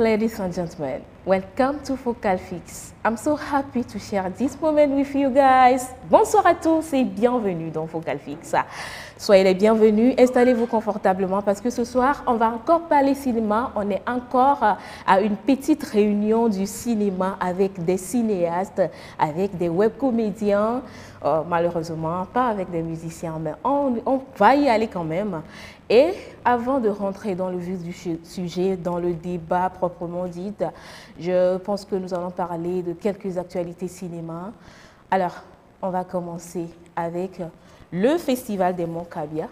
ladies and gentlemen. Welcome to Focal Fix. I'm so happy to share this moment with you guys. Bonsoir à tous et bienvenue dans Focal Fix. Soyez les bienvenus, installez-vous confortablement parce que ce soir, on va encore parler cinéma. On est encore à une petite réunion du cinéma avec des cinéastes, avec des webcomédiens. Malheureusement, pas avec des musiciens, mais on va y aller quand même. Et avant de rentrer dans le vif du sujet, dans le débat proprement dit, je pense que nous allons parler de quelques actualités cinéma. Alors, on va commencer avec le Festival des Monts Kabia.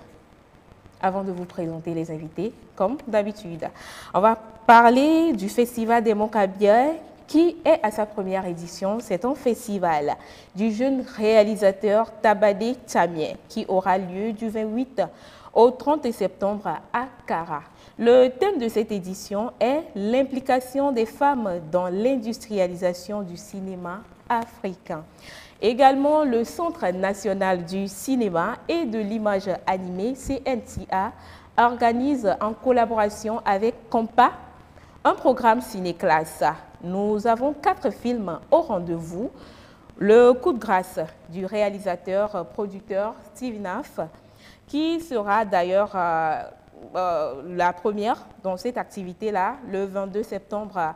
Avant de vous présenter les invités, comme d'habitude, on va parler du Festival des Monts Kabia qui est à sa première édition. C'est un festival du jeune réalisateur Tabadé Tchamieh qui aura lieu du 28 au 30 septembre à Kara. Le thème de cette édition est l'implication des femmes dans l'industrialisation du cinéma africain. Également, le Centre national du cinéma et de l'image animée, CNCA, organise en collaboration avec Compa un programme ciné-classe. Nous avons 4 films au rendez-vous. Le coup de grâce du réalisateur-producteur Steve Naff, qui sera d'ailleurs la première dans cette activité-là, le 22 septembre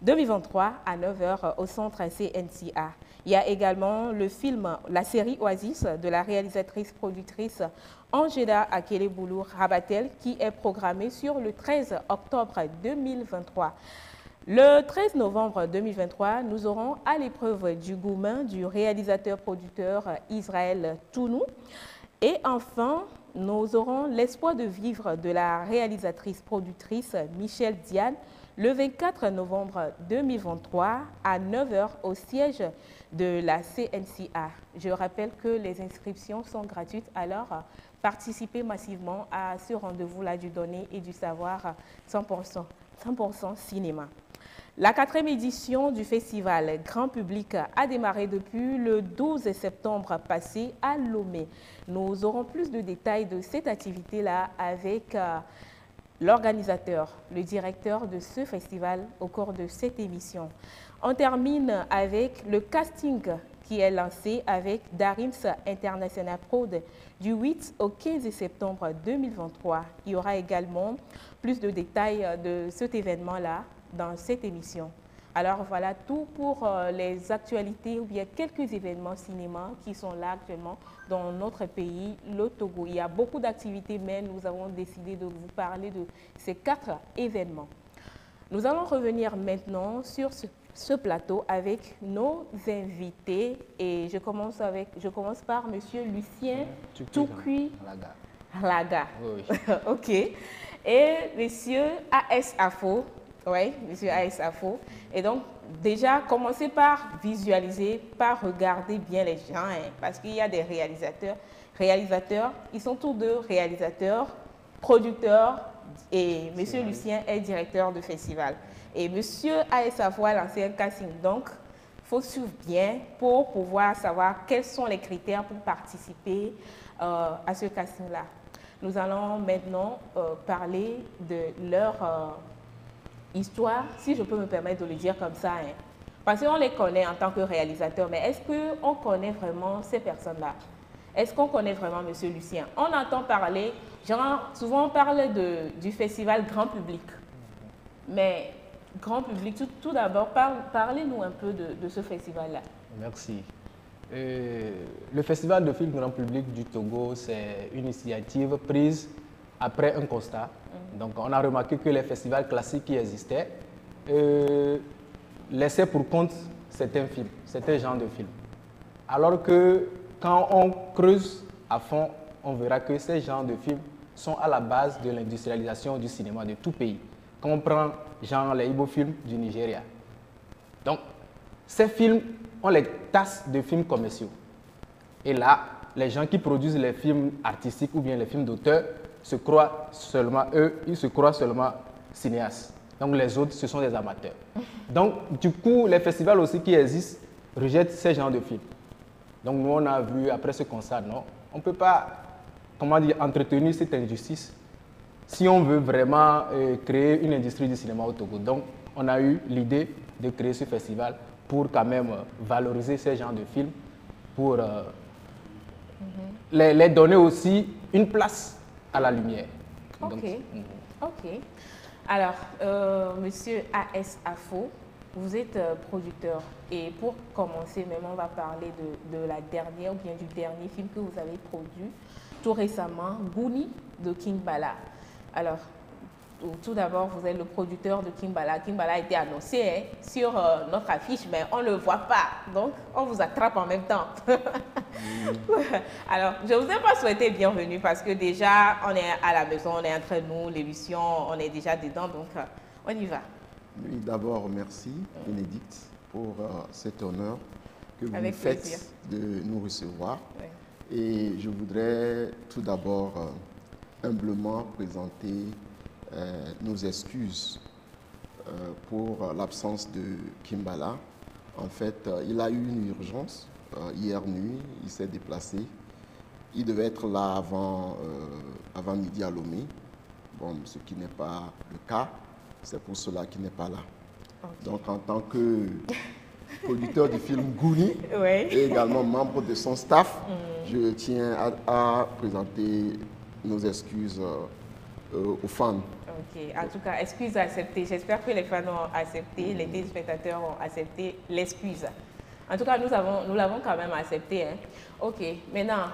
2023 à 9 h au centre CNCA. Il y a également le film, la série Oasis de la réalisatrice-productrice Angela Akele-Boulou Rabatel qui est programmée sur le 13 octobre 2023. Le 13 novembre 2023, nous aurons à l'épreuve du Goumin du réalisateur-producteur Israël Tounou. Et enfin, nous aurons l'espoir de vivre de la réalisatrice-productrice Michelle Diane le 24 novembre 2023 à 9 h au siège de la CNCA. Je rappelle que les inscriptions sont gratuites, alors participez massivement à ce rendez-vous-là du donner et du savoir 100% cinéma. La 4e édition du festival grand public a démarré depuis le 12 septembre passé à Lomé. Nous aurons plus de détails de cette activité-là avec l'organisateur, le directeur de ce festival au cours de cette émission. On termine avec le casting qui est lancé avec Darims International Prod du 8 au 15 septembre 2023. Il y aura également plus de détails de cet événement-là dans cette émission. Alors voilà tout pour les actualités ou bien quelques événements cinéma qui sont là actuellement dans notre pays, le Togo. Il y a beaucoup d'activités, mais nous avons décidé de vous parler de ces 4 événements. Nous allons revenir maintenant sur ce plateau avec nos invités et je commence par M. Lucien Toukui Laga. Oui. OK. Et M. A.S. Afo. Oui, M. A.S. Afo. Et donc, déjà, commencez par visualiser, par regarder bien les gens, hein, parce qu'il y a des réalisateurs, ils sont tous deux réalisateurs, producteurs, et M. Lucien est directeur de festival. Et M. A.S. Afo a lancé un casting, donc il faut suivre bien pour pouvoir savoir quels sont les critères pour participer à ce casting-là. Nous allons maintenant parler de leur histoire, si je peux me permettre de le dire comme ça, hein. Parce qu'on les connaît en tant que réalisateur, mais est-ce qu'on connaît vraiment ces personnes-là? Est-ce qu'on connaît vraiment M. Lucien? On entend parler, souvent on parle du festival grand public, mais grand public, tout d'abord, parlez-nous un peu de ce festival-là. Merci. Le festival de films grand public du Togo, c'est une initiative prise après un constat. Donc, on a remarqué que les festivals classiques qui existaient laissaient pour compte certains films, certains genres de films. Alors que quand on creuse à fond, on verra que ces genres de films sont à la base de l'industrialisation du cinéma de tout pays. Quand on prend genre les Igbo films du Nigeria. Donc, ces films ont les tasses de films commerciaux. Et là, les gens qui produisent les films artistiques ou bien les films d'auteur se croient seulement, ils se croient seulement cinéastes. Donc les autres, ce sont des amateurs. Donc du coup, les festivals aussi qui existent rejettent ces genres de films. Donc nous, on a vu après ce constat, non, on ne peut pas, entretenir cette injustice si on veut vraiment créer une industrie du cinéma au Togo. Donc on a eu l'idée de créer ce festival pour quand même valoriser ces genres de films, pour les donner aussi une place à la lumière. Ok, Donc, ok. Alors, Monsieur A.S. Afo, vous êtes producteur et pour commencer, même on va parler de la dernière ou bien du dernier film que vous avez produit tout récemment, Gouni de King Bala. Alors, tout d'abord, vous êtes le producteur de King Bala. King Bala a été annoncé sur notre affiche, mais on ne le voit pas. Donc, on vous attrape en même temps. Alors, je ne vous ai pas souhaité bienvenue parce que déjà, on est à la maison, on est entre nous, l'émission, on est déjà dedans, donc on y va. Oui, d'abord, merci Bénédicte pour cet honneur que vous Avec nous faites plaisir de nous recevoir. Oui. Et je voudrais tout d'abord humblement présenter nos excuses pour l'absence de Kimbala. En fait, il a eu une urgence hier nuit, il s'est déplacé. Il devait être là avant midi à Lomé, bon, ce qui n'est pas le cas. C'est pour cela qu'il n'est pas là. Okay. Donc, en tant que producteur du film Gouni et également membre de son staff, je tiens à présenter nos excuses aux fans. Ok, en tout cas, excuse acceptée. J'espère que les fans ont accepté, les téléspectateurs ont accepté l'excuse. En tout cas, nous l'avons quand même accepté. Hein. Ok, maintenant,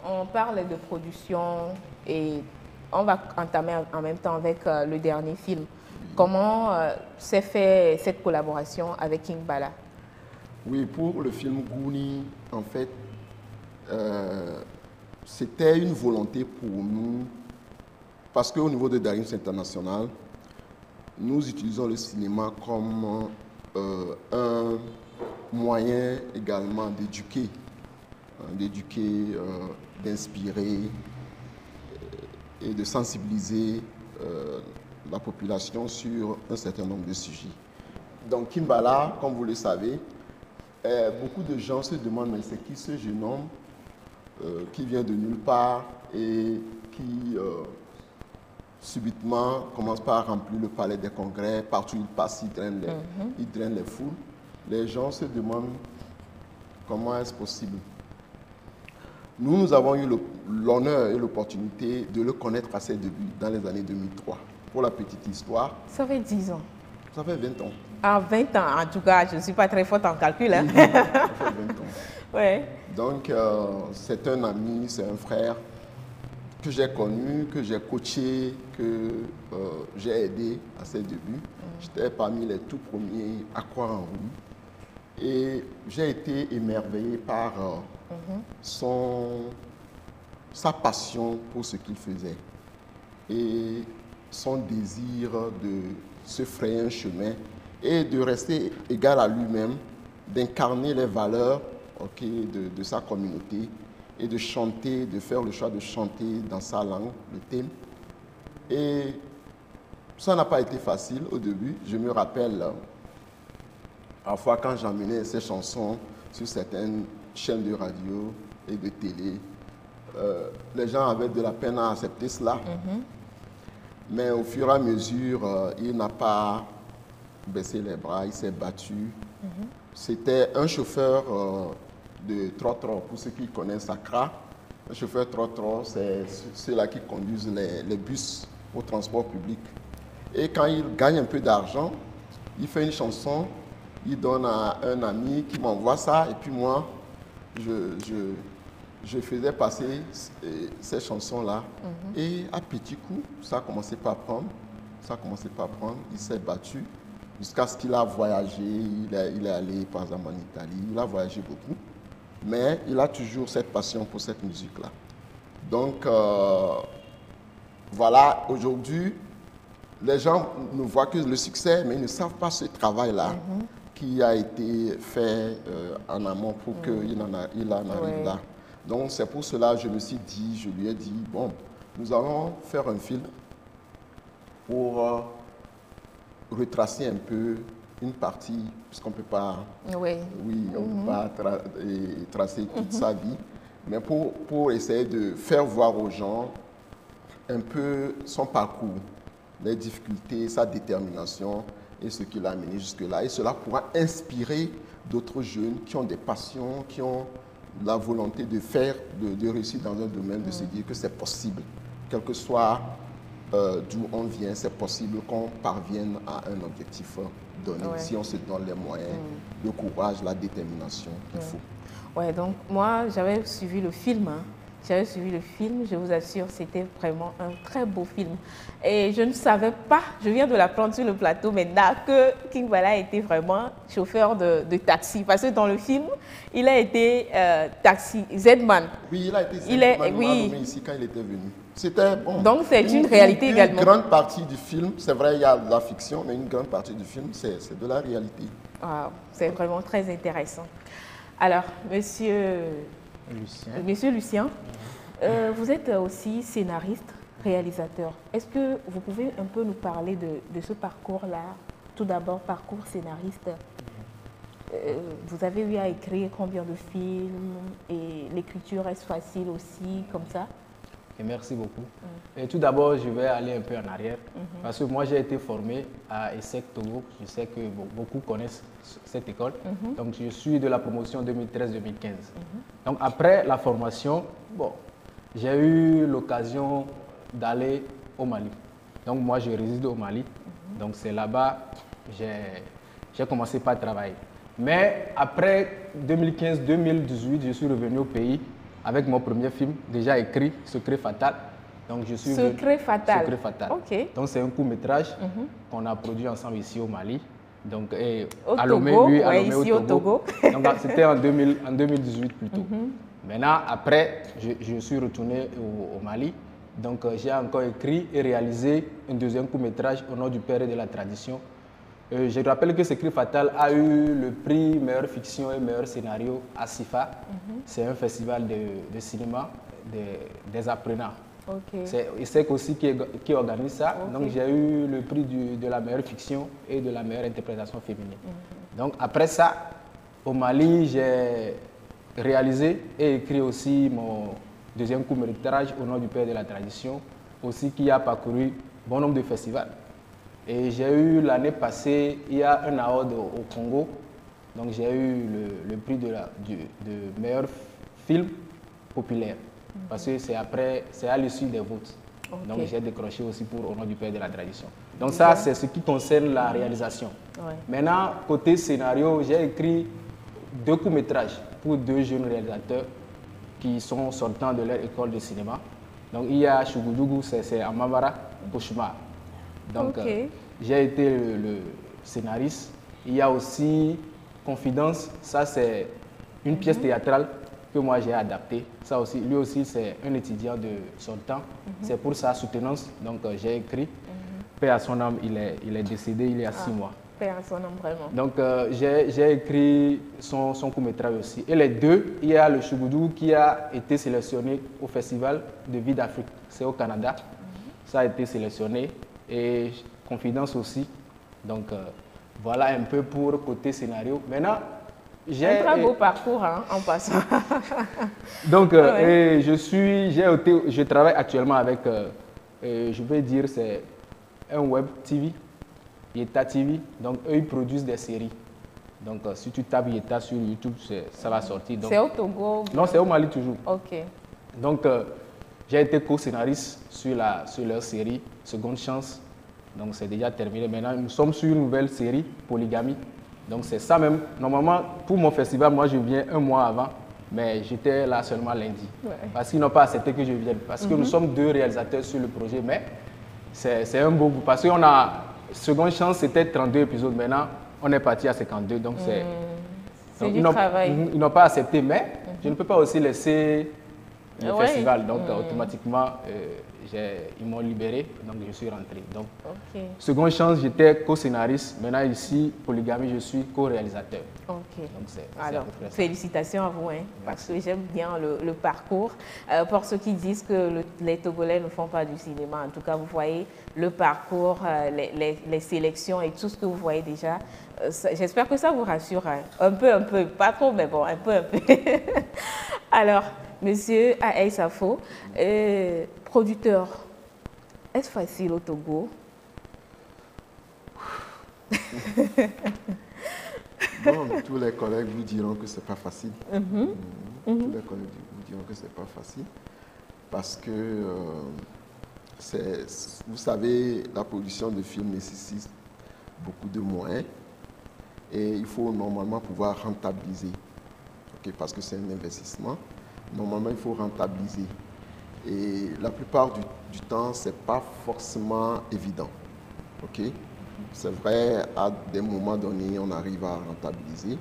on parle de production et on va entamer en même temps avec le dernier film. Comment s'est fait cette collaboration avec King Bala? Oui, pour le film Gouni, en fait, c'était une volonté pour nous, parce qu'au niveau de Darins International, nous utilisons le cinéma comme un moyen également d'éduquer, d'inspirer et de sensibiliser la population sur un certain nombre de sujets. Donc King Bala, comme vous le savez, beaucoup de gens se demandent mais c'est qui ce jeune homme qui vient de nulle part et qui subitement commence par remplir le palais des congrès, partout il passe, il draine les foules. Les gens se demandent comment est-ce possible. Nous avons eu l'honneur et l'opportunité de le connaître à ses débuts dans les années 2003. Pour la petite histoire. Ça fait 10 ans. Ça fait 20 ans. Ah, 20 ans, en tout cas, je ne suis pas très forte en calcul. Hein. Ça fait 20 ans. Ouais. Donc, c'est un ami, c'est un frère que j'ai connu, que j'ai coaché, que j'ai aidé à ses débuts. J'étais parmi les tout premiers à croire en lui. Et j'ai été émerveillé par sa passion pour ce qu'il faisait. Et son désir de se frayer un chemin et de rester égal à lui-même, d'incarner les valeurs de sa communauté et de chanter, de faire le choix de chanter dans sa langue, le thème. Et ça n'a pas été facile au début. Je me rappelle, parfois quand j'emmenais ces chansons sur certaines chaînes de radio et de télé, les gens avaient de la peine à accepter cela. Mais au fur et à mesure, il n'a pas baissé les bras, il s'est battu. C'était un chauffeur de trottoir, pour ceux qui connaissent Accra. Un chauffeur trottoir, c'est ceux-là qui conduisent les bus au transport public. Et quand il gagne un peu d'argent, il fait une chanson, il donne à un ami qui m'envoie ça, et puis moi, je faisais passer ces chansons-là. Et à petits coups, ça a commencé par prendre. Il s'est battu jusqu'à ce qu'il a voyagé. Il est allé, par exemple, en Italie. Il a voyagé beaucoup. Mais il a toujours cette passion pour cette musique-là. Donc, voilà, aujourd'hui, les gens ne voient que le succès, mais ils ne savent pas ce travail-là qui a été fait en amont pour qu'il en arrive là. Donc, c'est pour cela que je me suis dit, je lui ai dit, bon, nous allons faire un film pour retracer un peu une partie, puisqu'on ne peut pas, on peut pas tracer toute sa vie, mais pour essayer de faire voir aux gens un peu son parcours, les difficultés, sa détermination et ce qui l'a amené jusque-là. Et cela pourra inspirer d'autres jeunes qui ont des passions, qui ont la volonté de faire, de réussir dans un domaine, de se dire que c'est possible, quel que soit d'où on vient, c'est possible qu'on parvienne à un objectif donné, si on se donne les moyens, le courage, la détermination qu'il faut. Ouais, donc moi, j'avais suivi le film. J'avais suivi le film, je vous assure, c'était vraiment un très beau film. Et je ne savais pas, je viens de l'apprendre sur le plateau maintenant, que King Bala était vraiment chauffeur de taxi. Parce que dans le film, il a été taxi, Z-Man. Oui, il a été Z-Man, nommé ici quand il était venu. C'était bon. Donc c'est une réalité également. Une grande partie du film, c'est vrai, il y a de la fiction, mais une grande partie du film, c'est de la réalité. Wow, c'est vraiment très intéressant. Alors, Monsieur Lucien, vous êtes aussi scénariste, réalisateur. Est-ce que vous pouvez un peu nous parler de ce parcours-là? Tout d'abord, parcours scénariste. Vous avez eu à écrire combien de films? Et l'écriture, est-ce facile aussi, comme ça? Et merci beaucoup. Et tout d'abord, je vais aller un peu en arrière, parce que moi, j'ai été formé à ESSEC Togo. Je sais que beaucoup connaissent cette école. Donc, je suis de la promotion 2013-2015. Donc, après la formation, bon, j'ai eu l'occasion d'aller au Mali. Donc, moi, je réside au Mali. Donc, c'est là-bas que j'ai commencé par travailler. Mais après 2015-2018, je suis revenu au pays avec mon premier film, déjà écrit, Secret Fatal. Donc, je suis Secret Fatal. Secret Fatal. Okay. Donc, c'est un court-métrage qu'on a produit ensemble ici au Mali. Donc, à Lomé, lui, à Lomé, ici au Togo. Donc, c'était en 2018 plutôt. Maintenant, après, je suis retourné au Mali. Donc, j'ai encore écrit et réalisé un deuxième court-métrage au nom du Père et de la tradition. Je rappelle que Secret Fatal a eu le prix meilleure fiction et meilleur scénario à SIFA. C'est un festival de cinéma des apprenants. Okay. C'est ISEC aussi qui organise ça. Okay. Donc j'ai eu le prix de la meilleure fiction et de la meilleure interprétation féminine. Donc après ça, au Mali, j'ai réalisé et écrit aussi mon deuxième court-métrage au nom du Père de la tradition, aussi qui a parcouru bon nombre de festivals. Et j'ai eu l'année passée, il y a un award au Congo, donc j'ai eu le prix de meilleur film populaire, parce que c'est à l'issue des votes. Okay. Donc j'ai décroché aussi pour Au nom du Père de la tradition. Donc ça, c'est ce qui concerne la réalisation. Ouais. Maintenant, côté scénario, j'ai écrit 2 courts-métrages pour 2 jeunes réalisateurs qui sont sortants de leur école de cinéma. Donc il y a Chougoudjougou, c'est Amabara Cauchemar. Donc, j'ai été le scénariste. Il y a aussi Confidence, ça c'est une pièce théâtrale que moi j'ai adaptée. Ça aussi, lui aussi c'est un étudiant de son temps. C'est pour sa soutenance, donc j'ai écrit. Paix à son âme, il est décédé il y a 6 mois. Paix à son âme, vraiment. Donc j'ai écrit son court-métrage aussi. Et les 2, il y a le Chougoudou qui a été sélectionné au Festival de Vie d'Afrique. C'est au Canada. Ça a été sélectionné. Et Confidence aussi. Donc, voilà un peu pour côté scénario. Maintenant, j'ai... Un très beau parcours, hein, en passant. Donc, je travaille actuellement avec, je vais dire, c'est un web TV, Yeta TV. Donc, eux, ils produisent des séries. Donc, si tu tapes Yeta sur YouTube, ça va sortir. C'est au Togo? Non, c'est au Mali toujours. OK. Donc, j'ai été co-scénariste sur leur série Seconde Chance. Donc, c'est déjà terminé. Maintenant, nous sommes sur une nouvelle série, Polygamie. Donc, c'est ça même. Normalement, pour mon festival, moi, je viens un mois avant. Mais j'étais là seulement lundi. Ouais. Parce qu'ils n'ont pas accepté que je vienne. Parce que nous sommes 2 réalisateurs sur le projet. Mais c'est un beau bout. Parce qu'on a... Seconde Chance, c'était 32 épisodes. Maintenant, on est parti à 52. Donc, c'est du travail. Ils n'ont pas accepté. Mais je ne peux pas aussi laisser le festival. Donc, automatiquement, ils m'ont libéré. Donc, je suis rentré. Donc, Seconde Chance, j'étais co-scénariste. Maintenant, ici, Polygamie, je suis co-réalisateur. OK. Donc, alors, félicitations à vous, hein, parce que j'aime bien le parcours. Pour ceux qui disent que les Togolais ne font pas du cinéma, en tout cas, vous voyez le parcours, les sélections et tout ce que vous voyez déjà. J'espère que ça vous rassure, hein. Un peu, pas trop, mais bon, un peu. Alors, Monsieur Aïe Safo, producteur, est-ce facile au Togo? Bon, tous les collègues vous diront que c'est pas facile. Tous les collègues vous diront que c'est pas facile. Parce que, vous savez, la production de films nécessite beaucoup de moyens. Et il faut normalement pouvoir rentabiliser. Okay, parce que c'est un investissement. Normalement, il faut rentabiliser. Et la plupart du temps, ce n'est pas forcément évident. Okay? C'est vrai, à des moments donnés, on arrive à rentabiliser,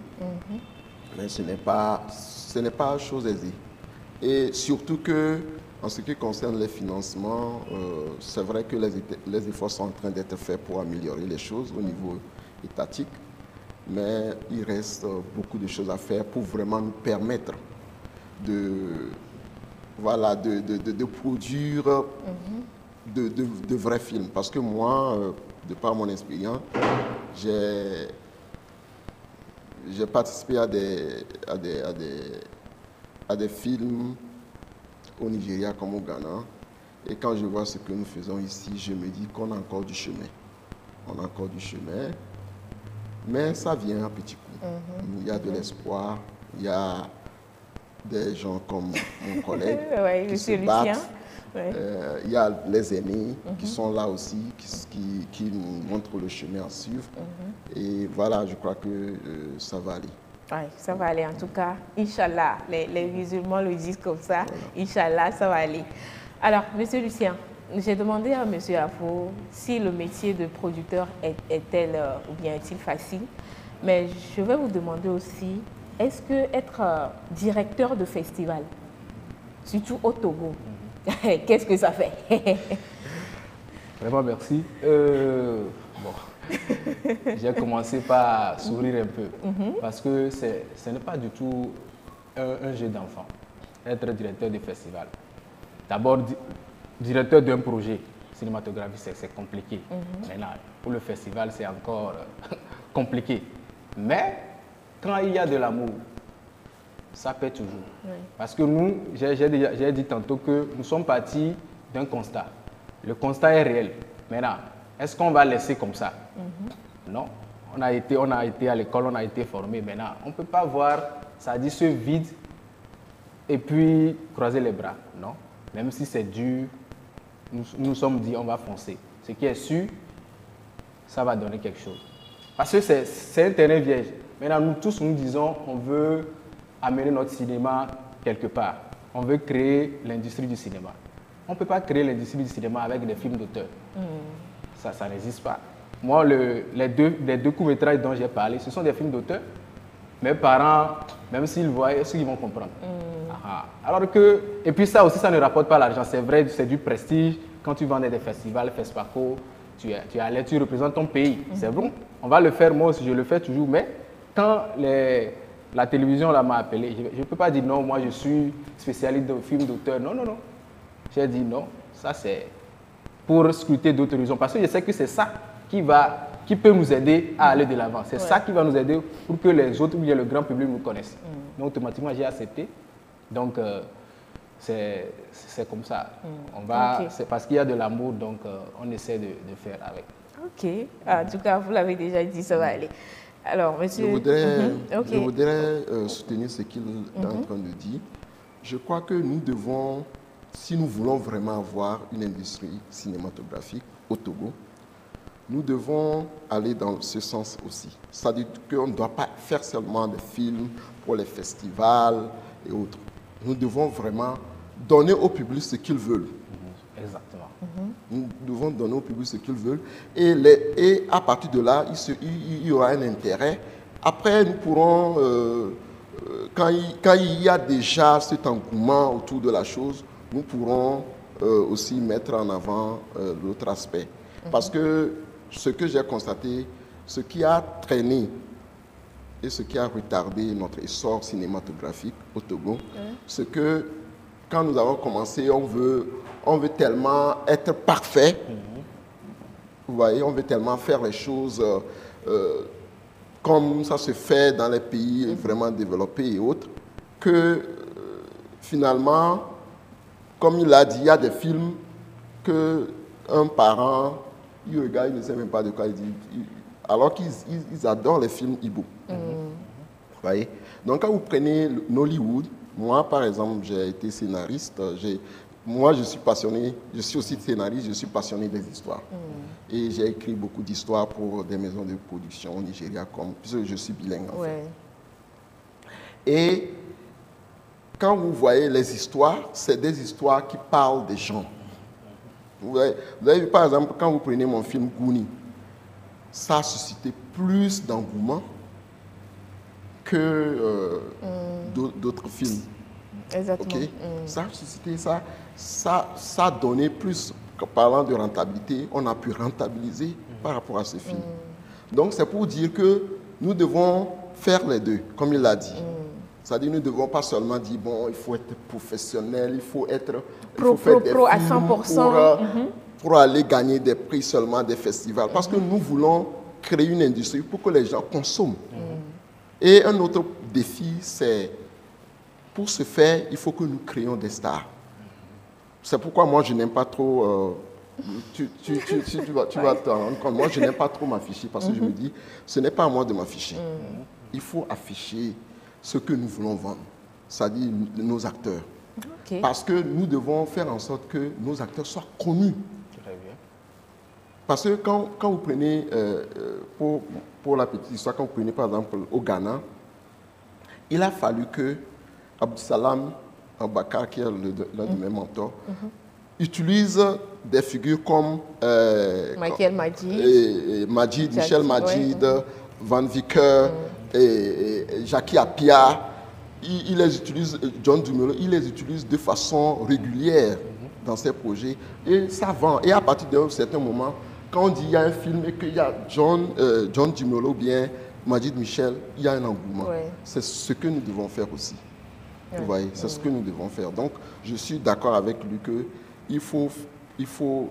mais ce n'est pas chose aisée. Et surtout que, en ce qui concerne les financements, c'est vrai que les efforts sont en train d'être faits pour améliorer les choses au niveau étatique, mais il reste beaucoup de choses à faire pour vraiment nous permettre de produire de vrais films. Parce que moi, de par mon expérience, j'ai participé à des films au Nigeria comme au Ghana. Et quand je vois ce que nous faisons ici, je me dis qu'on a encore du chemin. On a encore du chemin, mais ça vient à petits coups. Il y a de l'espoir, il y a des gens comme mon collègue qui se battent. Il y a les aînés qui sont là aussi, qui nous montrent le chemin à suivre. Et voilà, je crois que ça va aller. Oui, ça va aller en tout cas. Inch'Allah, les musulmans le disent comme ça. Voilà. Inch'Allah, ça va aller. Alors, Monsieur Lucien, j'ai demandé à Monsieur Afo si le métier de producteur est-il ou bien est-il facile. Mais je vais vous demander aussi, est-ce que être directeur de festival, surtout au Togo, qu'est-ce que ça fait? Vraiment, merci. Bon, j'ai commencé par sourire un peu parce que ce n'est pas du tout un jeu d'enfant, être directeur de festival. D'abord, directeur d'un projet cinématographique, c'est compliqué. Maintenant, pour le festival, c'est encore compliqué. Mais quand il y a de l'amour, ça paie toujours. Oui. Parce que nous, j'ai dit tantôt que nous sommes partis d'un constat. Le constat est réel. Maintenant, est-ce qu'on va laisser comme ça? Non. On a été à l'école, on a été formé. Maintenant, on ne peut pas voir, ça dit ce vide et puis croiser les bras. Non. Même si c'est dur, nous sommes dit on va foncer. Ce qui est sûr, ça va donner quelque chose. Parce que c'est un terrain vierge. Maintenant, nous tous, nous disons on veut amener notre cinéma quelque part. On veut créer l'industrie du cinéma. On ne peut pas créer l'industrie du cinéma avec des films d'auteur. Ça n'existe pas. Moi, les deux courts-métrages dont j'ai parlé, ce sont des films d'auteur. Mes parents, même s'ils voient, est-ce qu'ils vont comprendre? Alors que, et puis ça aussi, ça ne rapporte pas l'argent. C'est vrai, c'est du prestige. Quand tu vends des festivals, FESPACO, tu représentes ton pays. C'est bon. On va le faire, moi aussi, je le fais toujours. Mais quand la télévision m'a appelé, je ne peux pas dire non, moi je suis spécialiste de films d'auteur. Non, non, non. J'ai dit non, ça c'est pour scruter d'autres raisons. Parce que je sais que c'est ça qui peut nous aider à aller de l'avant. C'est ça qui va nous aider pour que les autres ou bien le grand public nous connaissent. Donc automatiquement, j'ai accepté. Donc c'est comme ça. C'est parce qu'il y a de l'amour, donc on essaie de faire avec. Ok. En tout cas, vous l'avez déjà dit, ça va aller. Alors, monsieur... Je voudrais soutenir ce qu'il est en train de dire. Je crois que nous devons, si nous voulons vraiment avoir une industrie cinématographique au Togo, nous devons aller dans ce sens aussi. C'est-à-dire qu'on ne doit pas faire seulement des films pour les festivals et autres. Nous devons vraiment donner au public ce qu'ils veulent. Exactement. Nous devons donner au public ce qu'ils veulent. Et à partir de là, il y aura un intérêt. Après, nous pourrons, quand il y a déjà cet engouement autour de la chose, nous pourrons aussi mettre en avant l'autre aspect. Parce que ce que j'ai constaté, ce qui a traîné et ce qui a retardé notre essor cinématographique au Togo, c'est que quand nous avons commencé, on veut tellement être parfait. Vous voyez, on veut tellement faire les choses comme ça se fait dans les pays vraiment développés et autres, que finalement, comme il l'a dit, il y a des films que un parent, il regarde, il ne sait même pas de quoi il dit. alors qu'ils adorent les films Igbo. Vous voyez? Donc, quand vous prenez Nollywood, moi, par exemple, j'ai été scénariste. Moi, je suis passionné, je suis aussi scénariste, je suis passionné des histoires. Et j'ai écrit beaucoup d'histoires pour des maisons de production au Nigeria, puisque je suis bilingue en fait. Et quand vous voyez les histoires, c'est des histoires qui parlent des gens. Vous avez vu, par exemple, quand vous prenez mon film Gooni, ça a suscité plus d'engouement que d'autres films. Exactement. Okay? Ça a suscité ça a donné plus, parlant de rentabilité, on a pu rentabiliser par rapport à ce film. Donc c'est pour dire que nous devons faire les deux, comme il l'a dit. C'est-à-dire, nous ne devons pas seulement dire, bon, il faut être professionnel, il faut faire des films à 100%. Pour aller gagner des prix seulement des festivals. Parce que nous voulons créer une industrie pour que les gens consomment. Et un autre défi, c'est, pour ce faire, il faut que nous créions des stars. C'est pourquoi moi, je n'aime pas trop... tu vas te rendre compte. Moi, je n'aime pas trop m'afficher parce que je me dis, ce n'est pas à moi de m'afficher. Il faut afficher ce que nous voulons vendre, c'est-à-dire nos acteurs. Parce que nous devons faire en sorte que nos acteurs soient connus. Très bien. Parce que quand vous prenez, pour la petite histoire, quand vous prenez par exemple au Ghana, il a fallu que Abdussalam Abakar, qui est l'un de mes mentors, utilise des figures comme Michael Majid, Michel Majid, Van Vicker, et Jackie Appiah. Il les utilise, John Dumelo, il les utilise de façon régulière dans ses projets et ça vend. Et à partir d'un certain moment, quand on dit qu'il y a un film et qu'il y a John Dumelo ou bien Majid Michel, il y a un engouement. C'est ce que nous devons faire aussi. Vous voyez, c'est ce que nous devons faire. Donc, je suis d'accord avec lui qu'il faut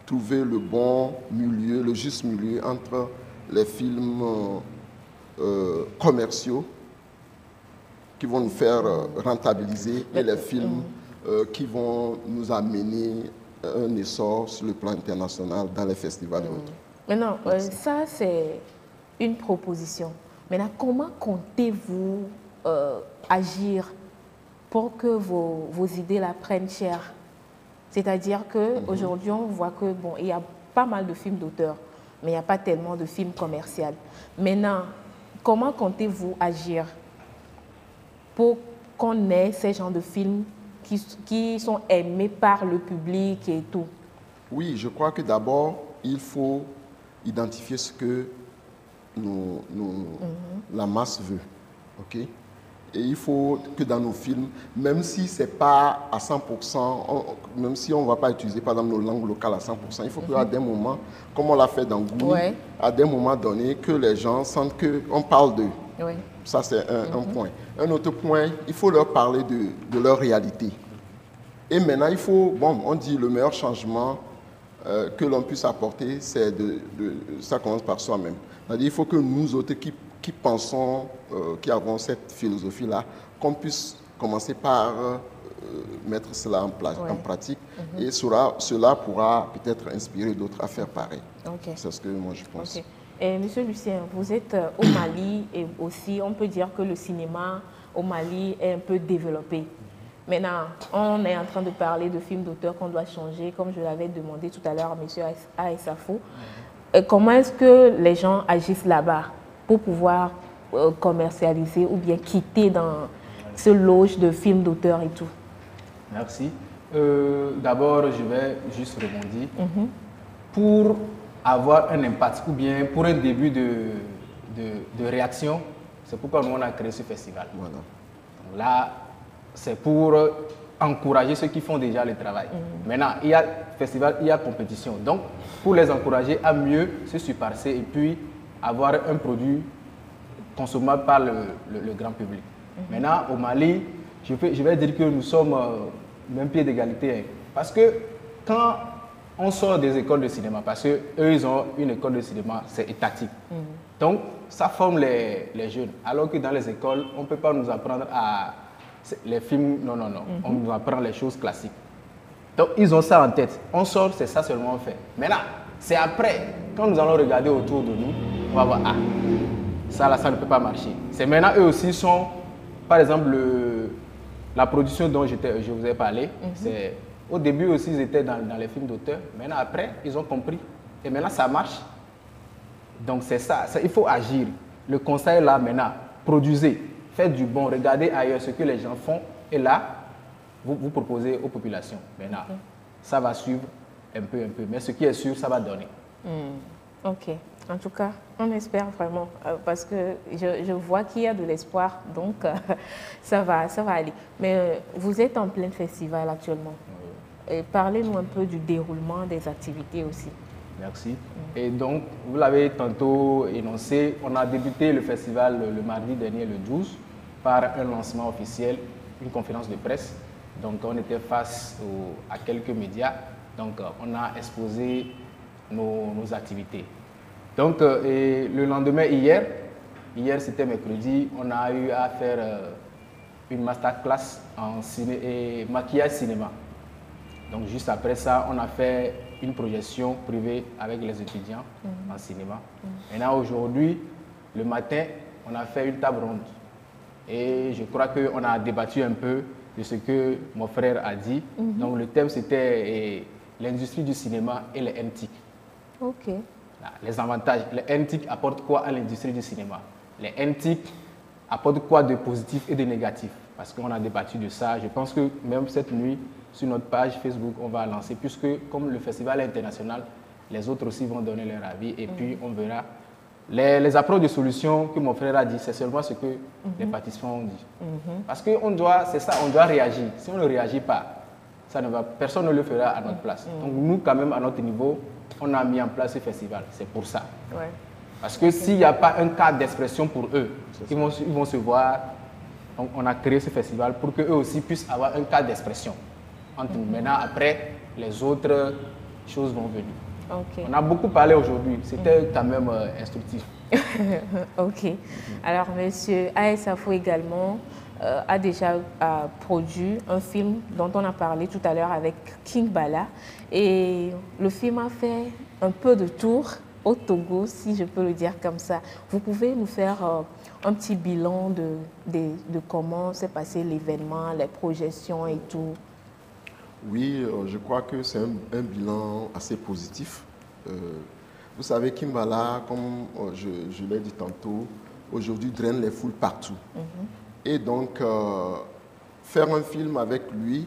trouver le bon milieu, le juste milieu entre les films commerciaux qui vont nous faire rentabiliser et les films qui vont nous amener un essor sur le plan international dans les festivals et autres. Maintenant, ça c'est une proposition. Maintenant, comment comptez-vous agir pour que vos idées la prennent cher? C'est-à-dire qu'aujourd'hui, on voit que bon, il y a pas mal de films d'auteur, mais il n'y a pas tellement de films commerciaux. Maintenant, comment comptez-vous agir pour qu'on ait ces genres de films qui sont aimés par le public et tout? Oui, je crois que d'abord, il faut identifier ce que la masse veut. Okay? Et il faut que dans nos films, même si ce n'est pas à 100%, même si on ne va pas utiliser par exemple nos langues locales à 100%, il faut qu'à des moments, comme on l'a fait dans Gouni, à des moments donnés, que les gens sentent qu'on parle d'eux. Ça, c'est un point. Un autre point, il faut leur parler de leur réalité. Et maintenant, il faut, bon, on dit le meilleur changement que l'on puisse apporter, c'est ça commence par soi-même. C'est-à-dire il faut que nous autres qui pensons, qui avons cette philosophie-là, qu'on puisse commencer par mettre cela en pratique. Et cela pourra peut-être inspirer d'autres à faire pareil. C'est ce que moi je pense. Et Monsieur Lucien, vous êtes au Mali et aussi on peut dire que le cinéma au Mali est un peu développé. Maintenant, on est en train de parler de films d'auteur qu'on doit changer, comme je l'avais demandé tout à l'heure à Monsieur Aissafou. Comment est-ce que les gens agissent là-bas pour pouvoir commercialiser ou bien quitter dans ce loge de films d'auteur et tout? Merci. D'abord, je vais juste rebondir. Pour avoir un impact ou bien pour un début de réaction, c'est pourquoi nous on a créé ce festival. Voilà. Donc là, c'est pour encourager ceux qui font déjà le travail. Maintenant, il y a festival, il y a compétition. Donc, pour les encourager à mieux se surpasser et puis avoir un produit consommable par le grand public. Maintenant, au Mali, je vais dire que nous sommes même pied d'égalité. Parce que quand on sort des écoles de cinéma, parce qu'eux, ils ont une école de cinéma, c'est étatique. Donc, ça forme les jeunes. Alors que dans les écoles, on ne peut pas nous apprendre à... Les films, non. On nous apprend les choses classiques. Donc, ils ont ça en tête. On sort, c'est ça seulement on fait. Maintenant, c'est après, quand nous allons regarder autour de nous, on va voir, ah, ça là, ça ne peut pas marcher. C'est maintenant eux aussi sont, par exemple, la production dont je vous ai parlé, c'est au début aussi ils étaient dans les films d'auteur, maintenant après ils ont compris et maintenant ça marche. Donc c'est ça, il faut agir. Le conseil là maintenant, produisez, faites du bon, regardez ailleurs ce que les gens font et là, vous proposez aux populations. Maintenant, ça va suivre un peu, mais ce qui est sûr, ça va donner. Ok, en tout cas, on espère vraiment parce que je vois qu'il y a de l'espoir, donc ça va aller. Mais vous êtes en plein festival actuellement. Et parlez-nous un peu du déroulement des activités aussi. Merci. Et donc, vous l'avez tantôt énoncé, on a débuté le festival le mardi dernier, le 12, par un lancement officiel, une conférence de presse. Donc, on était face à quelques médias. Donc, on a exposé nos activités. Donc, et le lendemain, hier c'était mercredi, on a eu à faire une masterclass en ciné et maquillage cinéma. Donc, juste après ça, on a fait une projection privée avec les étudiants en cinéma. Maintenant, aujourd'hui, le matin, on a fait une table ronde. Et je crois qu'on a débattu un peu de ce que mon frère a dit. Donc, le thème, c'était l'industrie du cinéma et les NTIC. Ok. Les avantages. Les NTIC apportent quoi à l'industrie du cinéma? Les NTIC apportent quoi de positif et de négatif? Parce qu'on a débattu de ça. Je pense que même cette nuit, sur notre page Facebook, on va lancer, puisque comme le festival est international, les autres aussi vont donner leur avis et puis on verra. Les approches de solutions que mon frère a dit, c'est seulement ce que les participants ont dit. Parce que c'est ça, on doit réagir. Si on ne réagit pas, personne ne le fera à notre place. Donc nous, quand même, à notre niveau, on a mis en place ce festival. C'est pour ça. Ouais. Parce que s'il n'y a pas un cadre d'expression pour eux, ils vont se voir. Donc on a créé ce festival pour qu'eux aussi puissent avoir un cadre d'expression. Maintenant, après, les autres choses vont venir. Okay. On a beaucoup parlé aujourd'hui, c'était quand même instructif. Ok. Alors, monsieur Aïssafou également a déjà produit un film dont on a parlé tout à l'heure avec King Bala. Et le film a fait un peu de tour au Togo, si je peux le dire comme ça. Vous pouvez nous faire un petit bilan de comment s'est passé l'événement, les projections et tout? Oui, je crois que c'est un bilan assez positif. Vous savez, Kimbala, comme je l'ai dit tantôt, aujourd'hui draine les foules partout. Et donc, faire un film avec lui,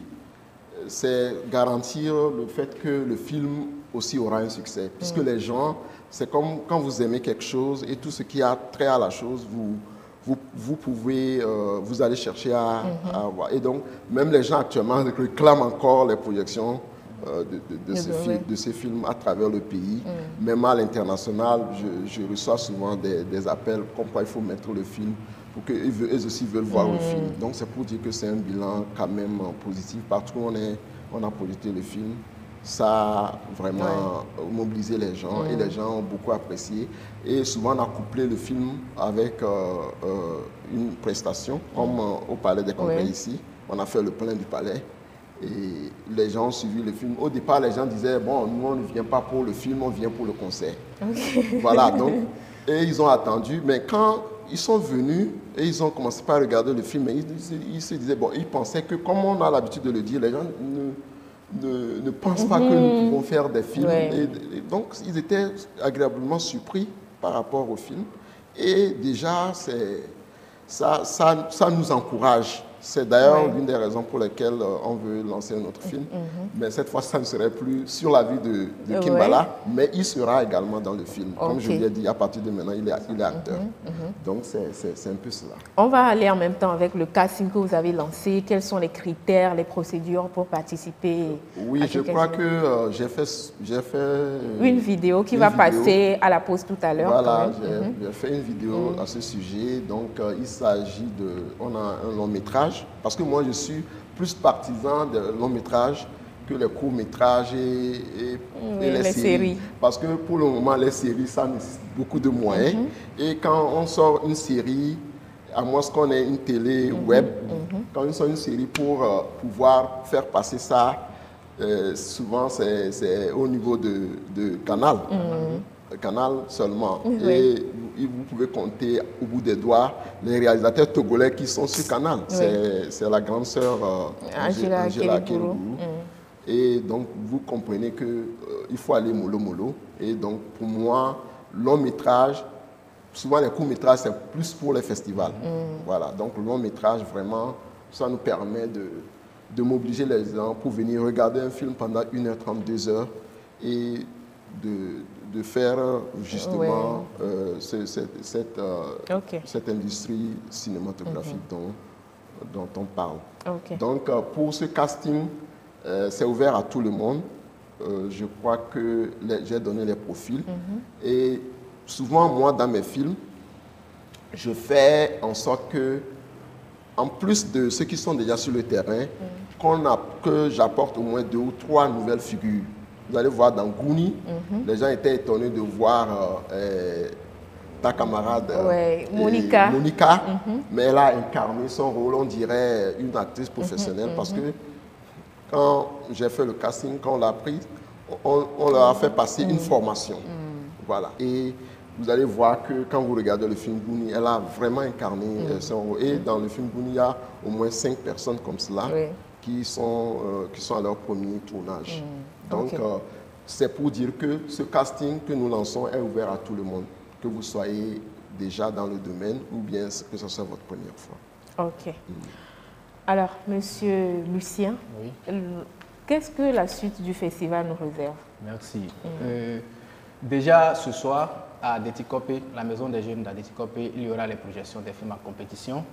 c'est garantir le fait que le film aussi aura un succès. Puisque les gens, c'est comme quand vous aimez quelque chose et tout ce qui a trait à la chose, vous pouvez, vous allez chercher à voir. Et donc, même les gens actuellement réclament encore les projections de ces films à travers le pays. Même à l'international, je reçois souvent des appels comme quoi il faut mettre le film pour qu'eux aussi veulent voir le film. Donc, c'est pour dire que c'est un bilan quand même positif. Partout où on a projeté le film, ça a vraiment mobilisé les gens et les gens ont beaucoup apprécié. Et souvent, on a couplé le film avec une prestation, comme au Palais des Congrès ici. On a fait le plein du palais et les gens ont suivi le film. Au départ, les gens disaient, bon, nous, on ne vient pas pour le film, on vient pour le concert. Voilà, donc, et ils ont attendu. Mais quand ils sont venus et ils ont commencé par regarder le film, ils se disaient, bon, ils pensaient que, comme on a l'habitude de le dire, les gens ne pensent pas que nous pouvons faire des films. Et donc, ils étaient agréablement surpris par rapport au film. Et déjà, ça nous encourage. C'est d'ailleurs l'une des raisons pour lesquelles on veut lancer un autre film. Mais cette fois, ça ne serait plus sur la vie de Kimbala, mais il sera également dans le film. Comme je l'ai dit, à partir de maintenant, il est acteur. Donc, c'est un peu cela. On va aller en même temps avec le casting que vous avez lancé. Quels sont les critères, les procédures pour participer? Oui, je crois que j'ai fait une vidéo qui va passer à la pause tout à l'heure. Voilà, j'ai fait une vidéo à ce sujet. Donc, il s'agit on a un long métrage. Parce que moi, je suis plus partisan des longs métrages que les courts métrages et les séries. Parce que pour le moment, les séries, ça nécessite beaucoup de moyens. Et quand on sort une série, à moins qu'on ait une télé web, quand on sort une série pour pouvoir faire passer ça, souvent c'est au niveau de canal. Canal seulement. Oui. Et vous pouvez compter au bout des doigts les réalisateurs togolais qui sont sur Canal. Oui. C'est la grande sœur Angela Keluguru. Et donc, vous comprenez qu'il faut aller mollo mollo. Et donc, pour moi, long métrage, souvent les courts métrages, c'est plus pour les festivals. Voilà, donc le long métrage, vraiment, ça nous permet de mobiliser les gens pour venir regarder un film pendant 1h30, 2h et de faire justement cette industrie cinématographique dont on parle. Okay. Donc, pour ce casting, c'est ouvert à tout le monde. Je crois que j'ai donné les profils. Et souvent, moi, dans mes films, je fais en sorte que, en plus de ceux qui sont déjà sur le terrain, que j'apporte au moins 2 ou 3 nouvelles figures. Vous allez voir dans Gouni, les gens étaient étonnés de voir ta camarade Monica, mais elle a incarné son rôle, on dirait une actrice professionnelle, parce que quand j'ai fait le casting, quand on l'a prise, on leur a fait passer une formation. Voilà. Et vous allez voir que quand vous regardez le film Gouni, elle a vraiment incarné son rôle. Et dans le film Gouni, il y a au moins 5 personnes comme cela qui sont à leur premier tournage. Donc, c'est pour dire que ce casting que nous lançons est ouvert à tout le monde, que vous soyez déjà dans le domaine ou bien que ce soit votre première fois. Ok. Alors, Monsieur Lucien, qu'est-ce que la suite du festival nous réserve? Merci. Déjà, ce soir, à Déticopé, la maison des jeunes d'Adéticopé, il y aura les projections des films en compétition.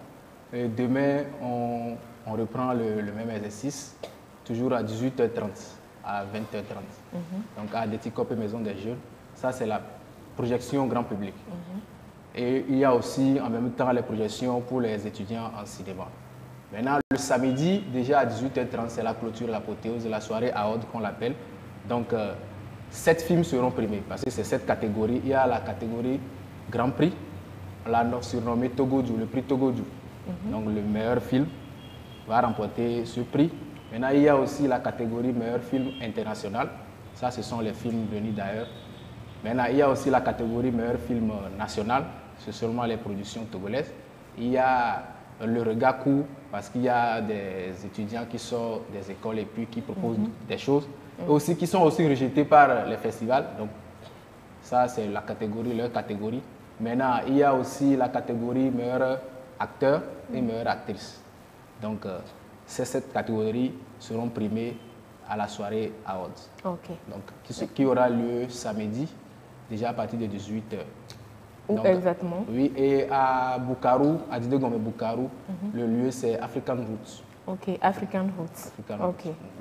Et demain, on reprend le même exercice, toujours à 18h30, à 20h30. Donc, à Déticopé, maison des jeunes, ça c'est la projection grand public. Et il y a aussi en même temps les projections pour les étudiants en cinéma. Maintenant, le samedi, déjà à 18h30, c'est la clôture, l'apothéose de la soirée à Aude qu'on l'appelle. Donc, 7 films seront primés parce que c'est cette catégorie. Il y a la catégorie Grand Prix, on l'a surnommé Togodou, le prix Togodou. Donc, le meilleur film va remporter ce prix. Maintenant, il y a aussi la catégorie meilleur film international. Ça, ce sont les films venus d'ailleurs. Maintenant, il y a aussi la catégorie meilleur film national. C'est seulement les productions togolaises. Il y a le regard court parce qu'il y a des étudiants qui sortent des écoles et puis qui proposent des choses. Et aussi qui sont aussi rejetés par les festivals. Donc, ça, c'est la catégorie, leur catégorie. Maintenant, il y a aussi la catégorie meilleur acteur et meilleure actrice. Donc, ces 7 catégories seront primées à la soirée à Odds. Donc, qui aura lieu samedi, déjà à partir de 18h. Où exactement? Oui, et à Bukaru, à Didegombe Bukaru, le lieu c'est African Roots. Ok, African Roots.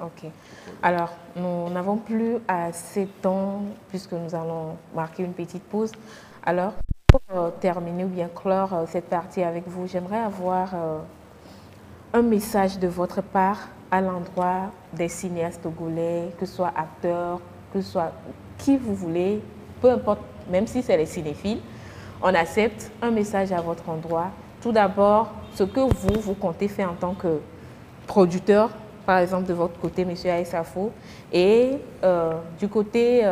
Ok. Alors, nous n'avons plus assez de temps puisque nous allons marquer une petite pause. Alors, pour terminer ou bien clore cette partie avec vous, j'aimerais avoir un message de votre part à l'endroit des cinéastes togolais, que ce soit acteurs, que ce soit qui vous voulez, peu importe, même si c'est les cinéphiles, on accepte un message à votre endroit. Tout d'abord, ce que vous comptez faire en tant que producteur, par exemple de votre côté, M. Aïssafo, et du côté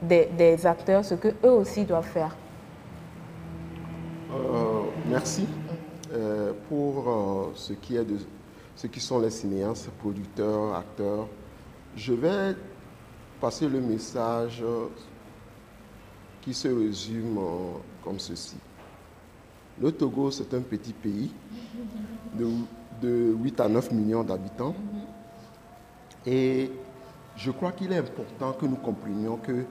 des acteurs, ce qu'eux aussi doivent faire. Merci. Pour ce qui sont les cinéastes, producteurs, acteurs, je vais passer le message qui se résume comme ceci. Le Togo, c'est un petit pays de 8 à 9 millions d'habitants. Et je crois qu'il est important que nous comprenions que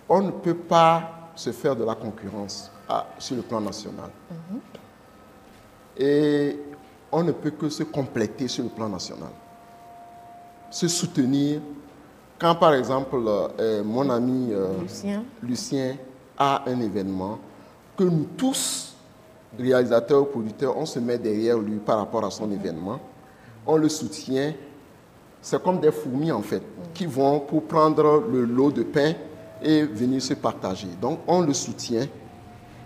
on ne peut pas se faire de la concurrence sur le plan national. Et on ne peut que se compléter sur le plan national. Se soutenir. Quand, par exemple, mon ami Lucien a un événement, que nous tous, réalisateurs ou producteurs, on se met derrière lui par rapport à son événement, on le soutient. C'est comme des fourmis, en fait, qui vont pour prendre le lot de pain et venir se partager. Donc, on le soutient.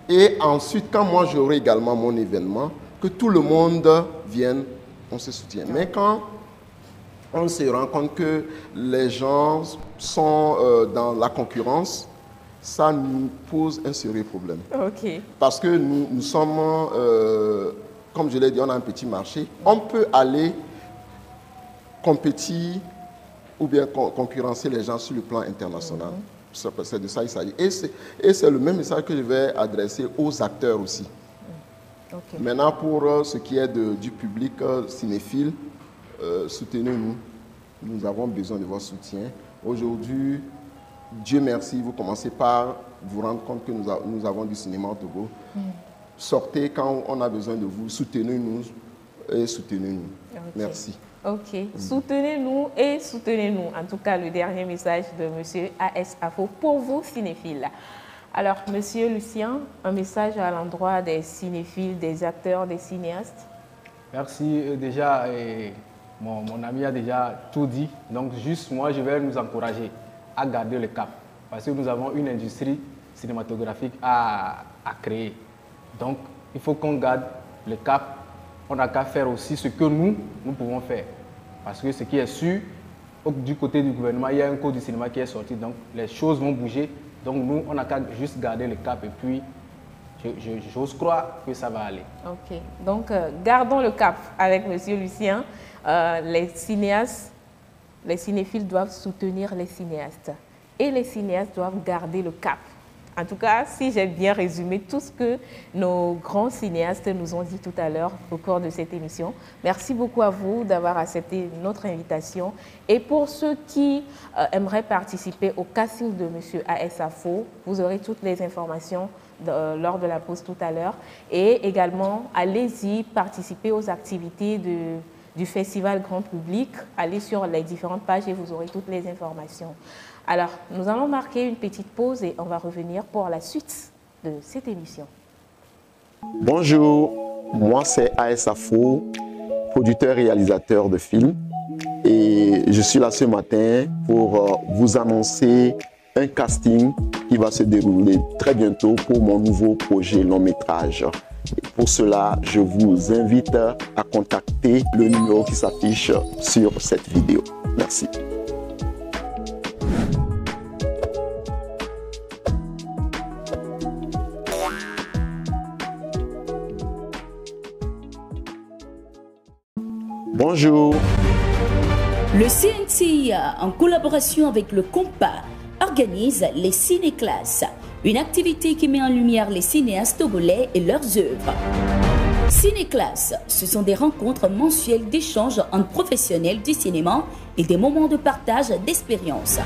Et ensuite, quand moi, j'aurai également mon événement, que tout le monde vienne, on se soutient. Mais quand on se rend compte que les gens sont dans la concurrence, ça nous pose un sérieux problème. Ok. Parce que nous sommes, comme je l'ai dit, on a un petit marché. On peut aller compétir ou bien concurrencer les gens sur le plan international. C'est de ça qu'il s'agit. Et c'est le même message que je vais adresser aux acteurs aussi. Okay. Maintenant, pour ce qui est du public cinéphile, soutenez-nous. Nous avons besoin de votre soutien. Aujourd'hui, Dieu merci, vous commencez par vous rendre compte que nous avons du cinéma au Togo. Sortez quand on a besoin de vous, soutenez-nous et soutenez-nous. Okay. Merci. Ok, soutenez-nous et soutenez-nous. En tout cas, le dernier message de M. A.S. Afo pour vous, cinéphiles. Alors, M. Lucien, un message à l'endroit des cinéphiles, des acteurs, des cinéastes. Merci. Déjà, mon ami a déjà tout dit. Donc, juste moi, je vais nous encourager à garder le cap. Parce que nous avons une industrie cinématographique à créer. Donc, il faut qu'on garde le cap. On n'a qu'à faire aussi ce que nous pouvons faire. Parce que ce qui est sûr, du côté du gouvernement, il y a un code du cinéma qui est sorti. Donc, les choses vont bouger. Donc, nous, on n'a qu'à juste garder le cap. Et puis, j'ose croire que ça va aller. Ok. Donc, gardons le cap avec M. Lucien. Les cinéastes, les cinéphiles doivent soutenir les cinéastes. Et les cinéastes doivent garder le cap. En tout cas, si j'ai bien résumé tout ce que nos grands cinéastes nous ont dit tout à l'heure au cours de cette émission. Merci beaucoup à vous d'avoir accepté notre invitation. Et pour ceux qui aimeraient participer au casting de M. A.S. Afo, vous aurez toutes les informations lors de la pause tout à l'heure. Et également, allez-y participer aux activités du Festival Grand Public. Allez sur les différentes pages et vous aurez toutes les informations. Alors, nous allons marquer une petite pause et on va revenir pour la suite de cette émission. Bonjour, moi c'est A.S. Afo, producteur et réalisateur de films. Et je suis là ce matin pour vous annoncer un casting qui va se dérouler très bientôt pour mon nouveau projet long métrage. Et pour cela, je vous invite à contacter le numéro qui s'affiche sur cette vidéo. Merci. Bonjour. Le CNCIA, en collaboration avec le COMPA, organise les ciné-classes, une activité qui met en lumière les cinéastes togolais et leurs œuvres. Ciné-classes, ce sont des rencontres mensuelles d'échanges entre professionnels du cinéma et des moments de partage d'expériences.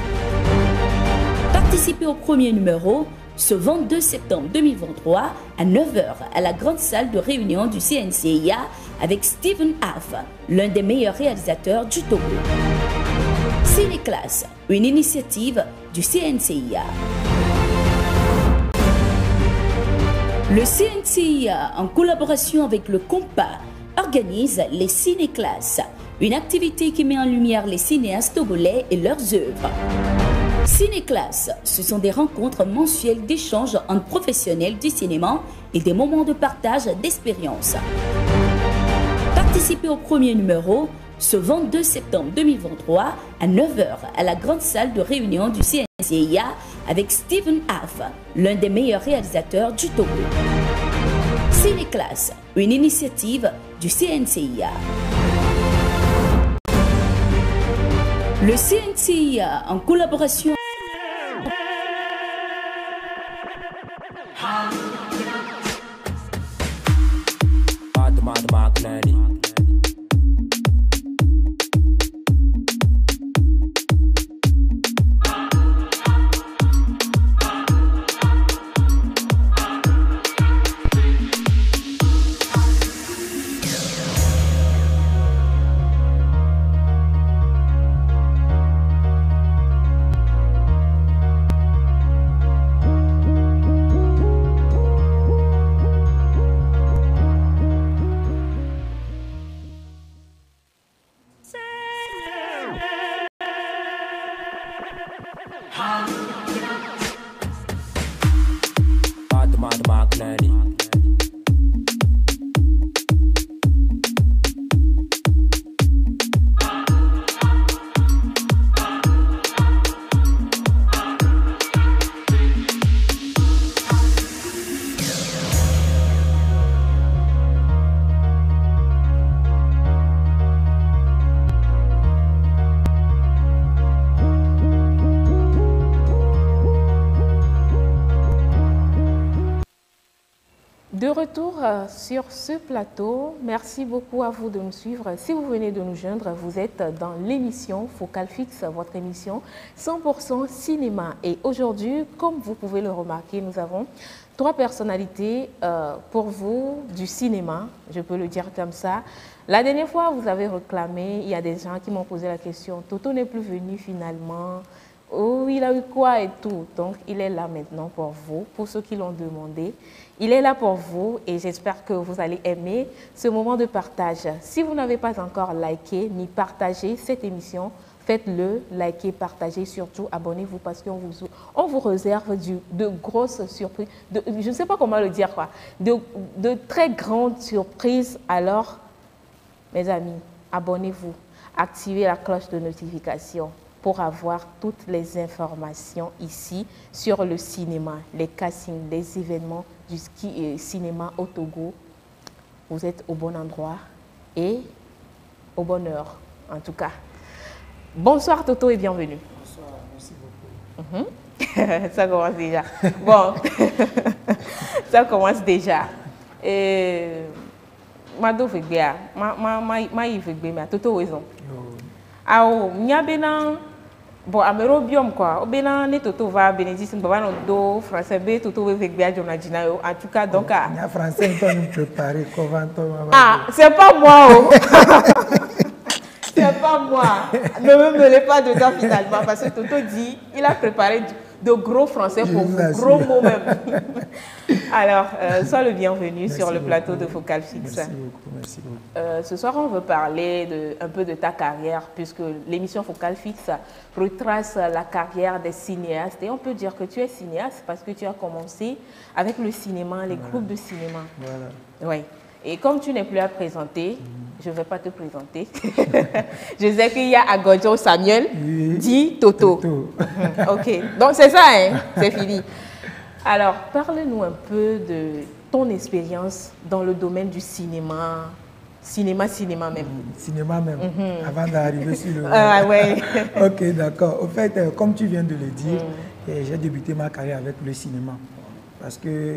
Participez au premier numéro ce 22 septembre 2023 à 9h à la grande salle de réunion du CNCIA avec Stephen Aff, l'un des meilleurs réalisateurs du Togo. Ciné-classe, une initiative du CNCIA. Le CNCIA, en collaboration avec le COMPA, organise les ciné-classes, une activité qui met en lumière les cinéastes togolais et leurs œuvres. Ciné-classes, ce sont des rencontres mensuelles d'échanges entre professionnels du cinéma et des moments de partage d'expériences. Participez au premier numéro ce 22 septembre 2023 à 9h à la grande salle de réunion du CNCIA avec Stephen Aff, l'un des meilleurs réalisateurs du Togo. Ciné-classe, une initiative du CNCIA. Le CNCIA, en collaboration retour sur ce plateau. Merci beaucoup à vous de nous suivre. Si vous venez de nous joindre, vous êtes dans l'émission Focal Fixe, votre émission 100% cinéma. Et aujourd'hui, comme vous pouvez le remarquer, nous avons 3 personnalités pour vous du cinéma, je peux le dire comme ça. La dernière fois, vous avez réclamé, il y a des gens qui m'ont posé la question, Toto n'est plus venu finalement. Oh, il a eu quoi et tout. Donc, il est là maintenant pour vous, pour ceux qui l'ont demandé. Il est là pour vous et j'espère que vous allez aimer ce moment de partage. Si vous n'avez pas encore liké ni partagé cette émission, faites-le, likez, partagez, surtout abonnez-vous parce qu'on vous réserve de grosses surprises, je ne sais pas comment le dire, quoi, de très grandes surprises. Alors, mes amis, abonnez-vous, activez la cloche de notification pour avoir toutes les informations ici sur le cinéma, les castings, les événements du cinéma au Togo. Vous êtes au bon endroit et au bon heure, en tout cas. Bonsoir Toto et bienvenue. Bonsoir, merci beaucoup. Ça commence déjà. Bon, ça commence déjà. Mado Vegbea, ma Vegbea, Toto raison. Ah, bon, amero biom quoi. Obéna ne Toto va bénédiction baba no do français b Toto Vegbea jonadina yo. En tout cas donc il y a français qui nous préparer comment. Ah, c'est pas moi. Oh. C'est pas moi. Ne me mêlez pas dedans finalement parce que Toto dit il a préparé de gros français pour vous, gros mots même. Alors, sois le bienvenu merci sur le plateau beaucoup de Focal Fixe. Merci beaucoup, merci beaucoup. Ce soir, on veut parler un peu de ta carrière puisque l'émission Focal Fixe retrace la carrière des cinéastes. Et on peut dire que tu es cinéaste parce que tu as commencé avec le cinéma, les groupes de cinéma. Voilà. Oui. Et comme tu n'es plus à présenter, je ne vais pas te présenter. Je sais qu'il y a Agodjo Samuel, oui, dit Toto. Ok, donc c'est ça, hein? C'est fini. Alors, parle-nous un peu de ton expérience dans le domaine du cinéma. Cinéma même. Cinéma même, avant d'arriver sur le... Ah ouais. Ok, d'accord. Au fait, comme tu viens de le dire, j'ai débuté ma carrière avec le cinéma. Parce que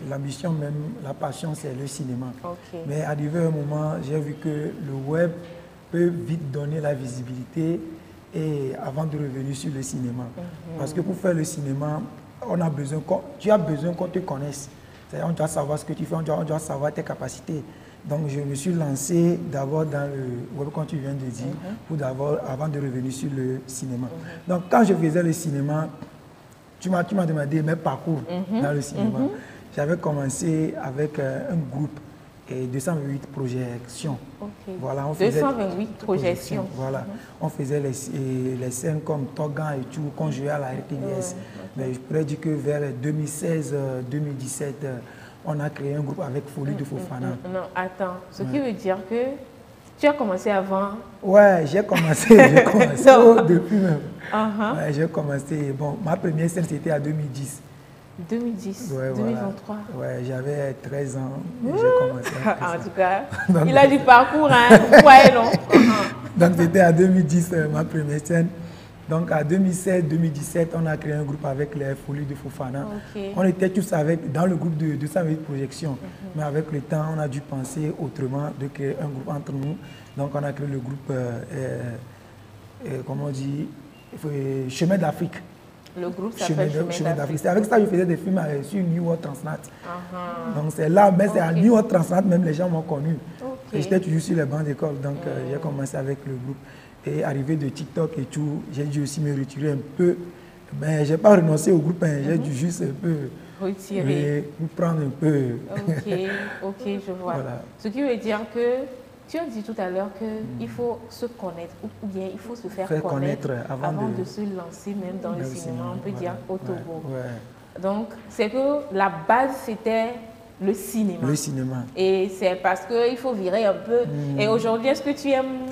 l'ambition même, la passion, c'est le cinéma. Okay. Mais arrivé un moment, j'ai vu que le web peut vite donner la visibilité et avant de revenir sur le cinéma. Parce que pour faire le cinéma, tu as besoin qu'on te connaisse. C'est-à-dire on doit savoir ce que tu fais, on doit savoir tes capacités. Donc je me suis lancé d'abord dans le web, comme tu viens de dire, avant de revenir sur le cinéma. Donc quand je faisais le cinéma, tu m'as demandé mes parcours dans le cinéma. J'avais commencé avec un groupe et 228 projections. Okay. Voilà, on 228 projections. Voilà, on faisait les scènes comme Togan et tout, qu'on jouait à la RTS. Mais je pourrais dire que vers 2016-2017, on a créé un groupe avec Folie de Fofana. Non, attends, ce qui veut dire que tu as commencé avant? Ouais, j'ai commencé depuis même. Ouais, j'ai commencé, bon, ma première scène c'était en 2010. 2010, ouais, 2023. Voilà. Ouais, j'avais 13 ans et j'ai commencé en tout cas, donc, il a du parcours, hein, ouais, non? Donc c'était en 2010 ma première scène. Donc en 2016-2017, on a créé un groupe avec les Folies de Fofana. Okay. On était tous dans le groupe de 208 projections. Mais avec le temps, on a dû penser autrement, de créer un groupe entre nous. Donc on a créé le groupe, comment on dit, Chemin d'Afrique. Le groupe s'appelle Chemin d'Afrique. C'est avec ça que je faisais des films sur New World Transnat. Donc c'est là, mais c'est à New World Transnat, même les gens m'ont connu. Okay. J'étais toujours sur les bancs d'école, donc j'ai commencé avec le groupe. Et arrivé de TikTok et tout, j'ai dû aussi me retirer un peu. Mais je n'ai pas renoncé au groupe, j'ai dû juste un peu retirer. Pour prendre un peu. Ok, je vois. Voilà. Ce qui veut dire que tu as dit tout à l'heure qu'il faut se connaître, ou bien il faut se faire connaître avant de se lancer même dans le cinéma, on peut dire au Togo. Ouais. Donc, c'est que la base, c'était le cinéma. Le cinéma. Et c'est parce qu'il faut virer un peu. Et aujourd'hui, est-ce que tu aimes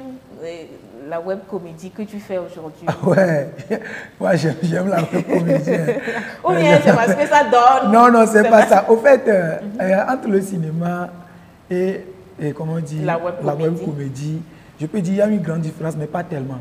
la web comédie que tu fais aujourd'hui? Ouais, moi j'aime la web comédie. Ou bien c'est parce que ça donne? Non, c'est pas ça. Au fait, entre le cinéma et comment on dit, la web comédie, je peux dire qu'il y a une grande différence, mais pas tellement.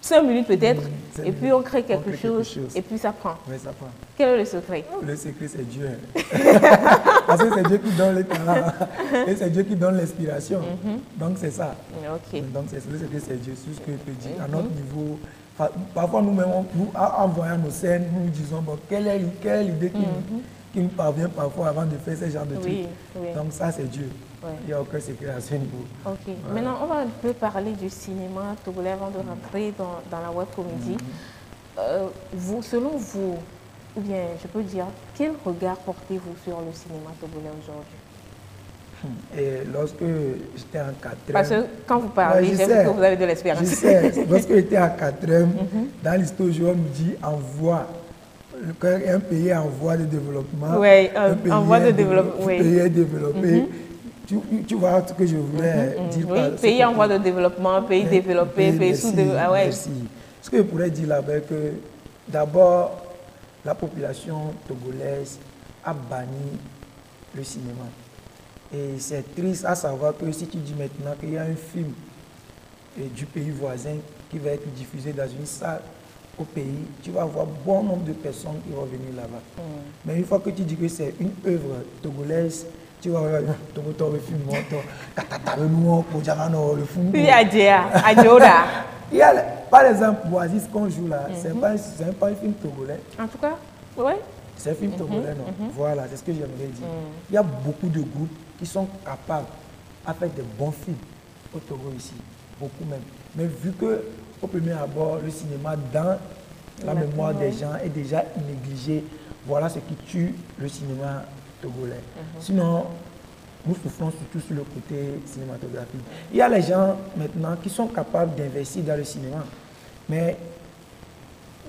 5 minutes peut-être, et puis on crée quelque chose, et puis ça prend. Oui, ça prend. Quel est le secret? Le secret, c'est Dieu. Parce que c'est Dieu qui donne le talent, et c'est Dieu qui donne l'inspiration. Donc, c'est ça. Ok. Donc, le secret, c'est Dieu. C'est ce que je peux dire. À notre niveau, parfois, nous-mêmes, en voyant nos scènes, nous nous disons, bon, quelle est l'idée qui nous parvient parfois avant de faire ce genre de trucs. Donc, ça, c'est Dieu. Ouais. Il n'y a aucun secret à ce niveau. Ok. Voilà. Maintenant, on va un peu parler du cinéma togolais avant de rentrer dans la web comédie. Selon vous, ou bien je peux dire, quel regard portez-vous sur le cinéma togolais aujourd'hui? Et lorsque j'étais en 4e... Parce que quand vous parlez, j'ai vu que vous avez de l'expérience. Je sais. Lorsque j'étais en 4e, dans l'histoire, on nous dit envoie. Un pays en voie de développement. Oui, en voie de développement. Pays développé. Tu vois ce que je voulais dire. Oui, pays en voie de développement, pays développé, pays sous-développé. Ah ouais. Merci. Ce que je pourrais dire là-bas, c'est que d'abord, la population togolaise a banni le cinéma. Et c'est triste à savoir que si tu dis maintenant qu'il y a un film du pays voisin qui va être diffusé dans une salle au pays, tu vas avoir bon nombre de personnes qui vont venir là-bas. Mais une fois que tu dis que c'est une œuvre togolaise, tu vas voir le film, le film. Puis Adjoda. Il y a, par exemple, Oasis qu'on joue là, c'est pas un film togolais. En tout cas, oui. C'est un film togolais, non? Voilà, c'est ce que j'aimerais dire. Il y a beaucoup de groupes qui sont capables de faire des bons films au Togo ici, beaucoup même. Mais vu que, au premier abord, le cinéma dans la mémoire des gens est déjà négligé, voilà ce qui tue le cinéma togolais. Sinon, nous souffrons surtout sur le côté cinématographique. Il y a les gens maintenant qui sont capables d'investir dans le cinéma, mais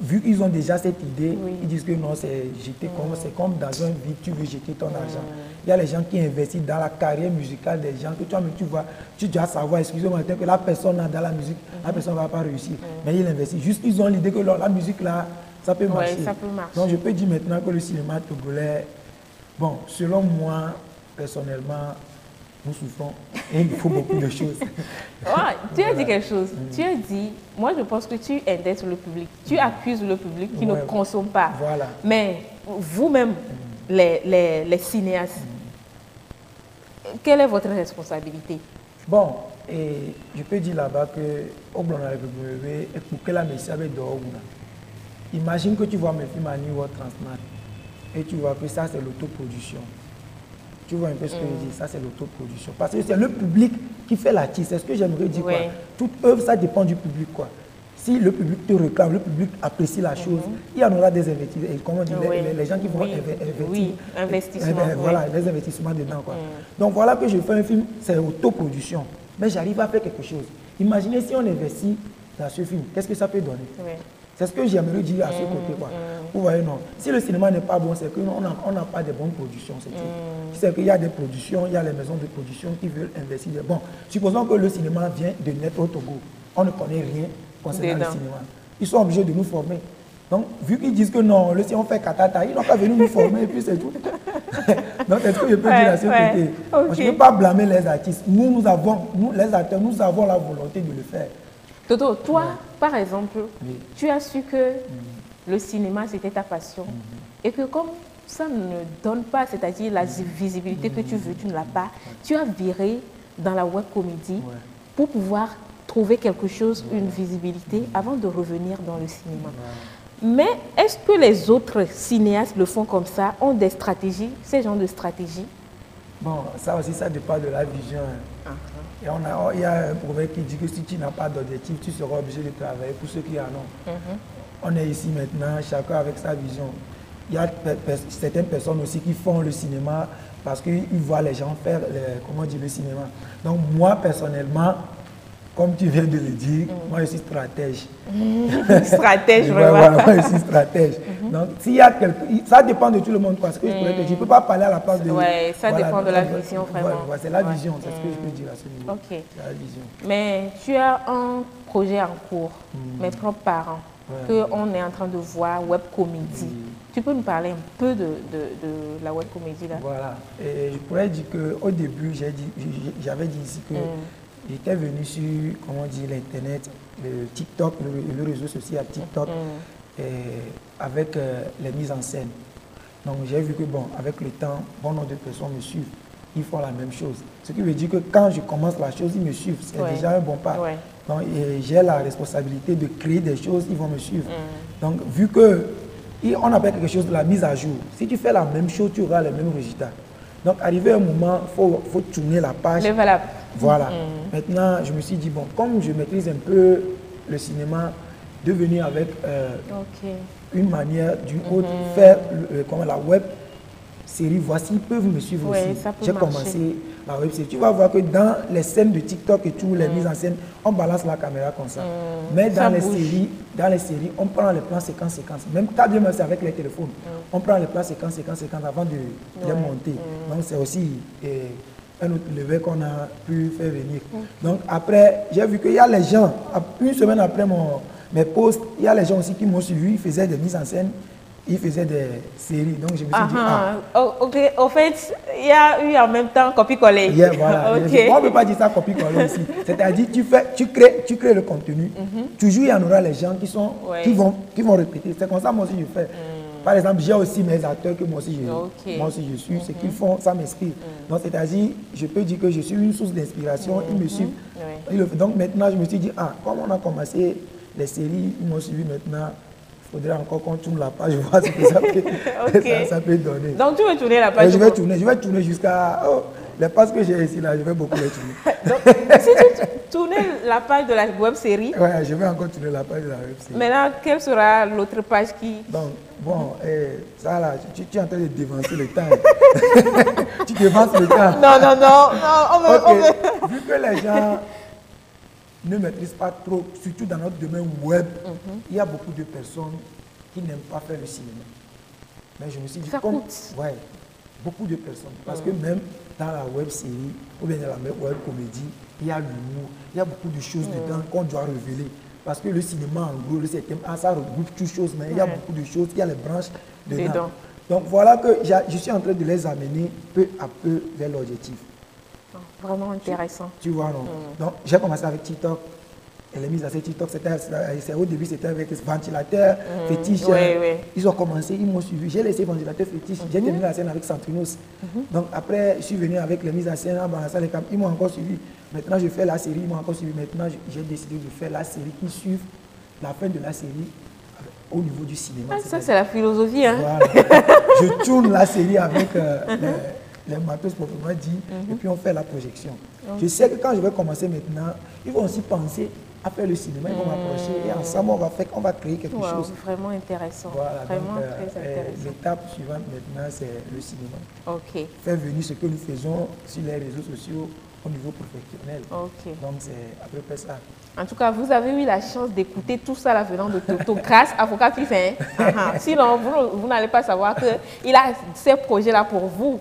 vu qu'ils ont déjà cette idée, ils disent que non, c'est comme dans un vide, tu veux jeter ton argent. Il y a les gens qui investissent dans la carrière musicale des gens, que tu dois savoir, excusez-moi, que la personne dans la musique, la personne ne va pas réussir. Mais ils investissent. Juste, ils ont l'idée que la musique là, ça peut marcher. Ça peut marcher. Donc je peux dire maintenant que le cinéma togolais, bon, selon moi, personnellement, nous souffrons et il faut beaucoup de choses. Tu as dit quelque chose. Tu as dit, moi je pense que tu indexes le public. Tu accuses le public qui ne consomme pas. Voilà. Mais vous-même, les cinéastes, quelle est votre responsabilité? Bon, et je peux dire là-bas que au blanc et pour que la messe avait dehors. Imagine que tu vois mes films à New York Transmat et tu vois que ça c'est l'autoproduction. Tu vois un peu ce que je dis, ça c'est l'autoproduction. Parce que c'est le public qui fait l'artiste, c'est ce que j'aimerais dire. Quoi. Toute œuvre, ça dépend du public. Quoi. Si le public te réclame, le public apprécie la chose, il y en aura des investisseurs. Et comment dire, les gens qui vont investir. Voilà, les investissements dedans. Quoi. Donc voilà que je fais un film, c'est autoproduction. Mais j'arrive à faire quelque chose. Imaginez si on investit dans ce film, qu'est-ce que ça peut donner? C'est ce que j'aimerais dire à ce côté. Quoi. Vous voyez, non. Si le cinéma n'est pas bon, c'est qu'on n'a pas de bonnes productions. C'est qu'il y a des productions, il y a les maisons de production qui veulent investir. Bon, supposons que le cinéma vient de naître au Togo. On ne connaît rien concernant le cinéma. Ils sont obligés de nous former. Donc, vu qu'ils disent que non, si on fait katata, ils n'ont pas venu nous former et puis c'est tout. Donc, est-ce que je peux dire à ce côté? Je ne peux pas blâmer les artistes. Nous, les acteurs, nous avons la volonté de le faire. Toto, toi, par exemple, tu as su que le cinéma, c'était ta passion. Et que comme ça ne donne pas, c'est-à-dire la visibilité que tu veux, tu ne l'as pas, tu as viré dans la web comédie pour pouvoir trouver quelque chose, une visibilité, avant de revenir dans le cinéma. Mais est-ce que les autres cinéastes le font comme ça, ont des stratégies, ces genres de stratégies? Bon, ça aussi, ça dépend de la vision. Et il y a un proverbe qui dit que si tu n'as pas d'objectif, tu seras obligé de travailler pour ceux qui en ont. On est ici maintenant, chacun avec sa vision. Il y a certaines personnes aussi qui font le cinéma parce qu'ils voient les gens faire le cinéma. Donc moi, personnellement, comme tu viens de le dire, moi je suis stratège. Stratège, vraiment. Voilà, moi je suis stratège. Donc s'il y a ça dépend de tout le monde parce que je pourrais te dire, je ne peux pas parler à la place de... Oui, ça dépend de la vision, vraiment. Voilà, c'est la vision, c'est ce que je peux dire à ce niveau. Ok. C'est la vision. Mais tu as un projet en cours, mes propres parents, qu'on est en train de voir, web comédie. Tu peux nous parler un peu de la web comédie là? Voilà. Et je pourrais dire qu'au début, j'avais dit ici que j'étais venu sur, comment dire, l'internet, le TikTok, le réseau social TikTok, avec les mises en scène. Donc j'ai vu que bon, avec le temps, bon nombre de personnes me suivent. Ils font la même chose. Ce qui veut dire que quand je commence la chose, ils me suivent. C'est déjà un bon pas. Donc j'ai la responsabilité de créer des choses, ils vont me suivre. Donc vu que on appelle quelque chose de la mise à jour. Si tu fais la même chose, tu auras les mêmes résultats. Donc arrivé un moment, il faut tourner la page. Level up. Voilà. Maintenant, je me suis dit, bon, comme je maîtrise un peu le cinéma, de venir avec une manière d'une autre, faire comme la web série, voici, ils peuvent me suivre aussi. J'ai commencé la web série. Tu vas voir que dans les scènes de TikTok et tout, les mises en scène, on balance la caméra comme ça. Mais dans les séries, on prend les plans séquence. Même quand bien c'est avec les téléphones, on prend les plans séquence avant de les monter. Donc c'est aussi un autre level qu'on a pu faire venir. Donc après, j'ai vu qu'il y a les gens, une semaine après mes posts, il y a les gens aussi qui m'ont suivi, ils faisaient des mises en scène, ils faisaient des séries. Donc je me suis dit, ok, au fait, il y a eu en même temps copier-coller. Voilà. On ne peut pas dire ça copier-coller ici. C'est-à-dire, tu crées le contenu. Toujours, il y en aura les gens qui vont répéter. C'est comme ça, moi aussi, je fais. Par exemple, j'ai aussi mes acteurs que moi aussi je suis. Ce qu'ils font, ça m'inspire. Donc, c'est-à-dire, je peux dire que je suis une source d'inspiration. Ils me suivent. Donc, maintenant, je me suis dit, comme on a commencé les séries, ils m'ont suivi maintenant. Il faudrait encore qu'on tourne la page, voir ce que ça peut donner. Donc, tu veux tourner la page? Je vais tourner jusqu'à... les pages que j'ai ici, là, je vais beaucoup les tourner. Donc, si tu tournais la page de la web série... Oui, je vais encore tourner la page de la web série. Maintenant, quelle sera l'autre page qui... Donc, bon, ça là, tu es en train de dévancer le temps. Tu dévances le temps. Non. Vu que les gens ne maîtrisent pas trop, surtout dans notre domaine web, il y a beaucoup de personnes qui n'aiment pas faire le cinéma. Mais je me suis dit, beaucoup de personnes. Parce que même dans la web série, ou bien dans la web comédie, il y a l'humour, il y a beaucoup de choses dedans qu'on doit révéler. Parce que le cinéma, en gros, ça regroupe toutes choses, mais il y a beaucoup de choses, il y a les branches dedans. Donc voilà que je suis en train de les amener peu à peu vers l'objectif. Vraiment intéressant. Tu vois, non? Donc j'ai commencé avec TikTok. Et les mises à TikTok, au début, c'était avec les ventilateurs fétiches. Ils ont commencé, ils m'ont suivi. J'ai laissé ventilateur fétiche. J'ai terminé la scène avec Santrinos. Donc après, je suis venu avec les mises à scène, ils m'ont encore suivi. Maintenant, je fais la série, ils m'ont encore suivi. Maintenant, j'ai décidé de faire la série qui suit la fin de la série au niveau du cinéma. Ça, c'est la philosophie. Hein? Voilà. Je tourne la série avec les matos proprement dit, et puis on fait la projection. Je sais que quand je vais commencer maintenant, ils vont aussi penser à faire le cinéma, ils vont m'approcher et ensemble on va créer quelque chose. Vraiment intéressant. Voilà, vraiment donc, très intéressant. L'étape suivante maintenant, c'est le cinéma. Ok. Faire venir ce que nous faisons sur les réseaux sociaux au niveau professionnel. Ok. Donc c'est à peu près ça. En tout cas, vous avez eu la chance d'écouter tout ça là venant de Toto grâce à Focalfix. Sinon, vous n'allez pas savoir qu'il a ces projets-là pour vous.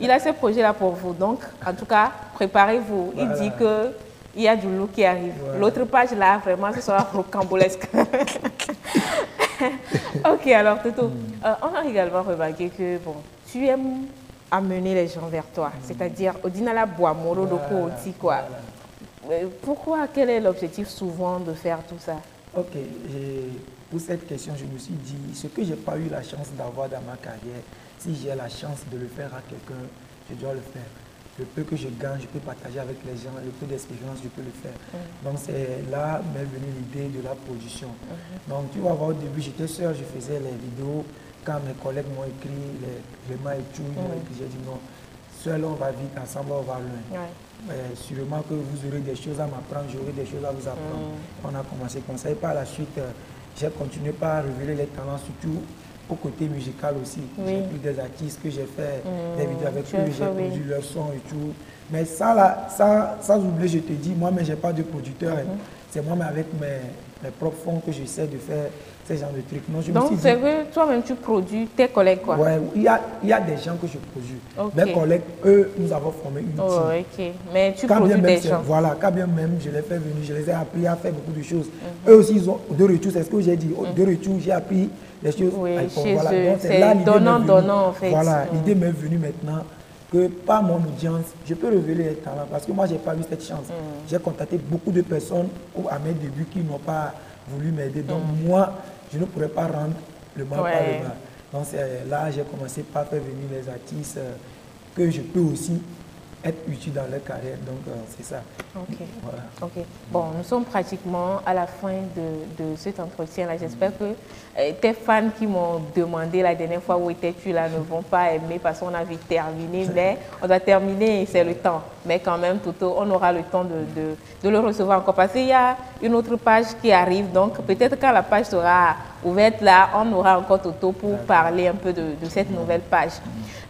Il a ces projets-là pour vous. Donc, en tout cas, préparez-vous. Voilà. Il dit qu'il y a du lourd qui arrive. Voilà. L'autre page là, vraiment, ce sera rocambolesque. Ok, alors Toto, on a également remarqué que bon, tu aimes amener les gens vers toi. C'est-à-dire, Odinala Boamoro Doko Oti, quoi. Pourquoi? Quel est l'objectif souvent de faire tout ça? Ok, pour cette question, je me suis dit, ce que je n'ai pas eu la chance d'avoir dans ma carrière, si j'ai la chance de le faire à quelqu'un, je dois le faire. Le peu que je gagne, je peux partager avec les gens, le peu d'expérience, je peux le faire. Donc c'est là m'est venue l'idée de la production. Donc tu vas voir, au début, j'étais seul, je faisais les vidéos. Quand mes collègues m'ont écrit, les mains et tout, j'ai dit non, seul on va vite, ensemble on va loin. Sûrement que vous aurez des choses à m'apprendre, j'aurai des choses à vous apprendre. On a commencé comme ça et par la suite, j'ai continué par révéler les talents, surtout au côté musical aussi. J'ai pris des artistes que j'ai fait des vidéos avec eux, j'ai produit leur son et tout. Mais ça, là, sans oublier, je te dis, moi-même, je n'ai pas de producteur. C'est moi-même avec mes propres fonds que j'essaie de faire ce genre de trucs. Donc, c'est que toi-même, tu produis tes collègues, quoi? Oui, il y a des gens que je produis. Mes collègues, eux, nous avons formé une team. Mais tu produis des gens. Voilà, quand bien même, je les fais venir, je les ai appris à faire beaucoup de choses. Eux aussi, ils ont de retour, c'est ce que j'ai dit. De retour, j'ai appris des choses. Oui, chez eux, c'est donnant, en fait. Voilà, l'idée m'est venue maintenant que par mon audience, je peux révéler les talents parce que moi, je n'ai pas eu cette chance. J'ai contacté beaucoup de personnes à mes débuts qui n'ont pas voulu m'aider. Donc moi, je ne pourrais pas rendre le mal par le mal. Donc là, j'ai commencé par faire venir les artistes que je peux aussi être utile dans leur carrière. Donc c'est ça. Ok. Voilà. Ok. Bon, nous sommes pratiquement à la fin de cet entretien-là. J'espère que tes fans qui m'ont demandé la dernière fois où étais-tu là ne vont pas aimer parce qu'on a vite terminé. Mais on doit terminer et c'est le temps. Mais quand même, Toto, on aura le temps de le recevoir encore parce qu'il y a une autre page qui arrive. Donc peut-être quand la page sera ouverte là, on aura encore Toto pour parler un peu de cette nouvelle page.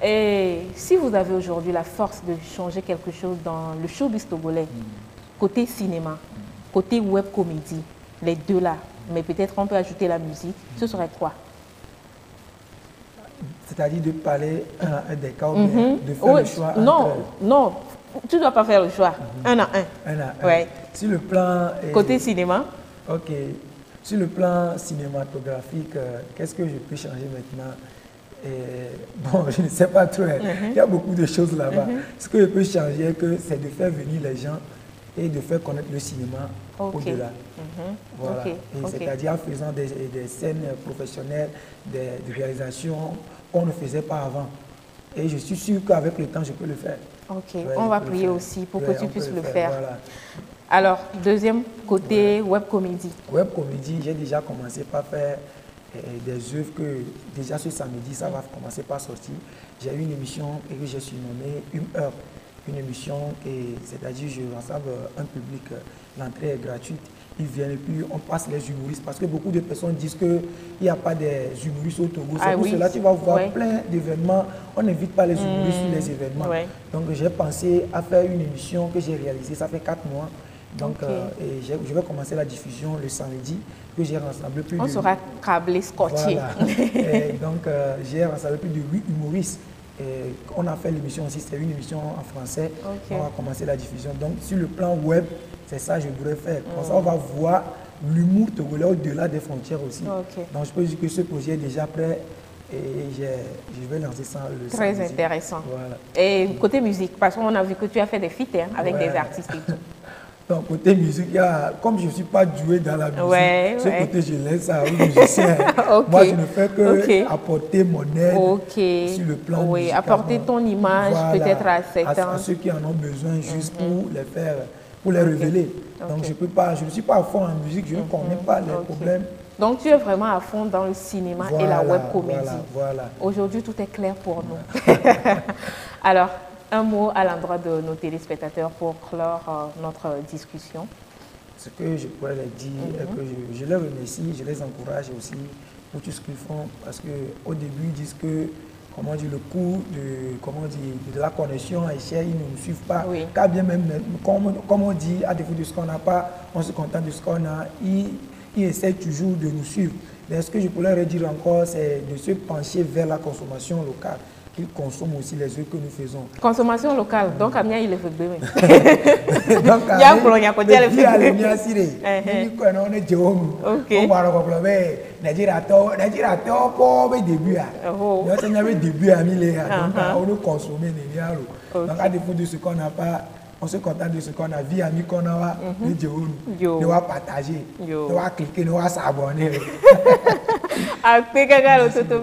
Et si vous avez aujourd'hui la force de changer quelque chose dans le showbiz togolais, côté cinéma, côté web comédie, les deux là, mais peut-être on peut ajouter la musique, ce serait quoi? C'est-à-dire de parler des cas ou bien de faire le choix Non, tu ne dois pas faire le choix. Un à un. Ouais. Sur le plan... côté cinéma? Ok. Sur le plan cinématographique, qu'est-ce que je peux changer maintenant? Bon, je ne sais pas trop. Il y a beaucoup de choses là-bas. Ce que je peux changer, c'est de faire venir les gens et de faire connaître le cinéma au-delà. Voilà. C'est-à-dire en faisant des scènes professionnelles, des réalisations qu'on ne faisait pas avant. Et je suis sûr qu'avec le temps, je peux le faire. Ok, on va prier aussi pour que tu puisses le faire. Voilà. Alors, deuxième côté, web comédie. Web comédie, j'ai déjà commencé par faire des œuvres que déjà ce samedi, ça va commencer par sortir. J'ai eu une émission que j'ai surnommée Une heure. Une émission, c'est-à-dire je rassemble un public, l'entrée est gratuite. Ils viennent et puis on passe les humoristes parce que beaucoup de personnes disent qu'il n'y a pas des humoristes au Togo. C'est pour cela que tu vas voir plein d'événements. On n'invite pas les humoristes sur les événements. Donc j'ai pensé à faire une émission que j'ai réalisée, ça fait 4 mois. Donc je vais commencer la diffusion le samedi, que j'ai rassemblé plus de... On sera câblé, scotché. Voilà. Donc j'ai rassemblé plus de 8 humoristes. Et on a fait l'émission aussi, c'est une émission en français. On va commencer la diffusion. Donc sur le plan web, c'est ça que je voudrais faire. Comme ça, on va voir l'humour togolais au-delà des frontières aussi. Donc je peux dire que ce projet est déjà prêt et je vais lancer ça le samedi. Très intéressant. Voilà. Et côté musique, parce qu'on a vu que tu as fait des feats avec des artistes et tout. Donc, côté musique, comme je ne suis pas doué dans la musique, ce côté, je laisse ça aux musiciens. Moi, je ne fais que apporter mon aide sur le plan musical. Apporter ton image peut-être à certains. À ceux qui en ont besoin, juste pour les faire, pour les révéler. Donc, je ne suis pas à fond en musique, je ne connais pas les problèmes. Donc, tu es vraiment à fond dans le cinéma et la web comédie. Voilà. Aujourd'hui, tout est clair pour nous. Alors, un mot à l'endroit de nos téléspectateurs pour clore notre discussion. Ce que je pourrais leur dire est que je les remercie, je les encourage aussi pour tout ce qu'ils font parce qu'au début, ils disent que le coût de la connexion est cher, ils ne nous suivent pas. Car bien même, comme on dit, à défaut de ce qu'on n'a pas, on se contente de ce qu'on a. Ils essaient toujours de nous suivre. Mais ce que je pourrais leur dire encore, c'est de se pencher vers la consommation locale. Qu'ils consomment aussi les œufs que nous faisons. Consommation locale, donc Amia il est fait bien. Donc il y a un côté le fait bien. On est Jérôme. On va reprendre Nigeria to pour début à. Nous avons début à 1000 donc on nous consommer les donc à défaut de ce qu'on n'a pas, on se contente de ce qu'on a vu ami qu'on a le Jérôme. Nous va partager, nous va cliquer, nous va s'abonner.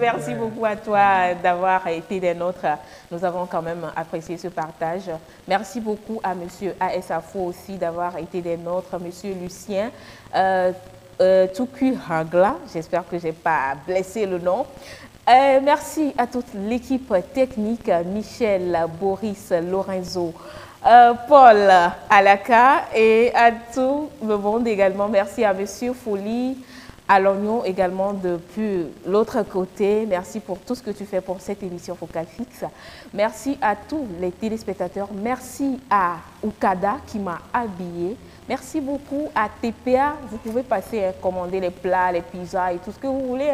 Merci beaucoup à toi d'avoir été des nôtres. Nous avons quand même apprécié ce partage. Merci beaucoup à M. ASAFO aussi d'avoir été des nôtres. M. Lucien Touku Hangla, j'espère que je n'ai pas blessé le nom. Merci à toute l'équipe technique, Michel, Boris, Lorenzo, Paul Alaka et à tout le monde également. Merci à M. Folie, à l'oignon également depuis l'autre côté. Merci pour tout ce que tu fais pour cette émission Focal Fixe. Merci à tous les téléspectateurs. Merci à Oukada qui m'a habillé. Merci beaucoup à TPA. Vous pouvez passer à commander les plats, les pizzas et tout ce que vous voulez.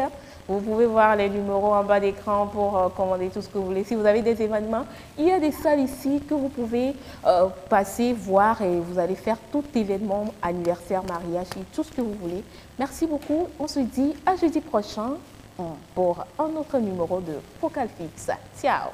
Vous pouvez voir les numéros en bas d'écran pour commander tout ce que vous voulez. Si vous avez des événements, il y a des salles ici que vous pouvez passer, voir et vous allez faire tout événement, anniversaire, mariage et tout ce que vous voulez. Merci beaucoup. On se dit à jeudi prochain pour un autre numéro de Focal Fixe. Ciao.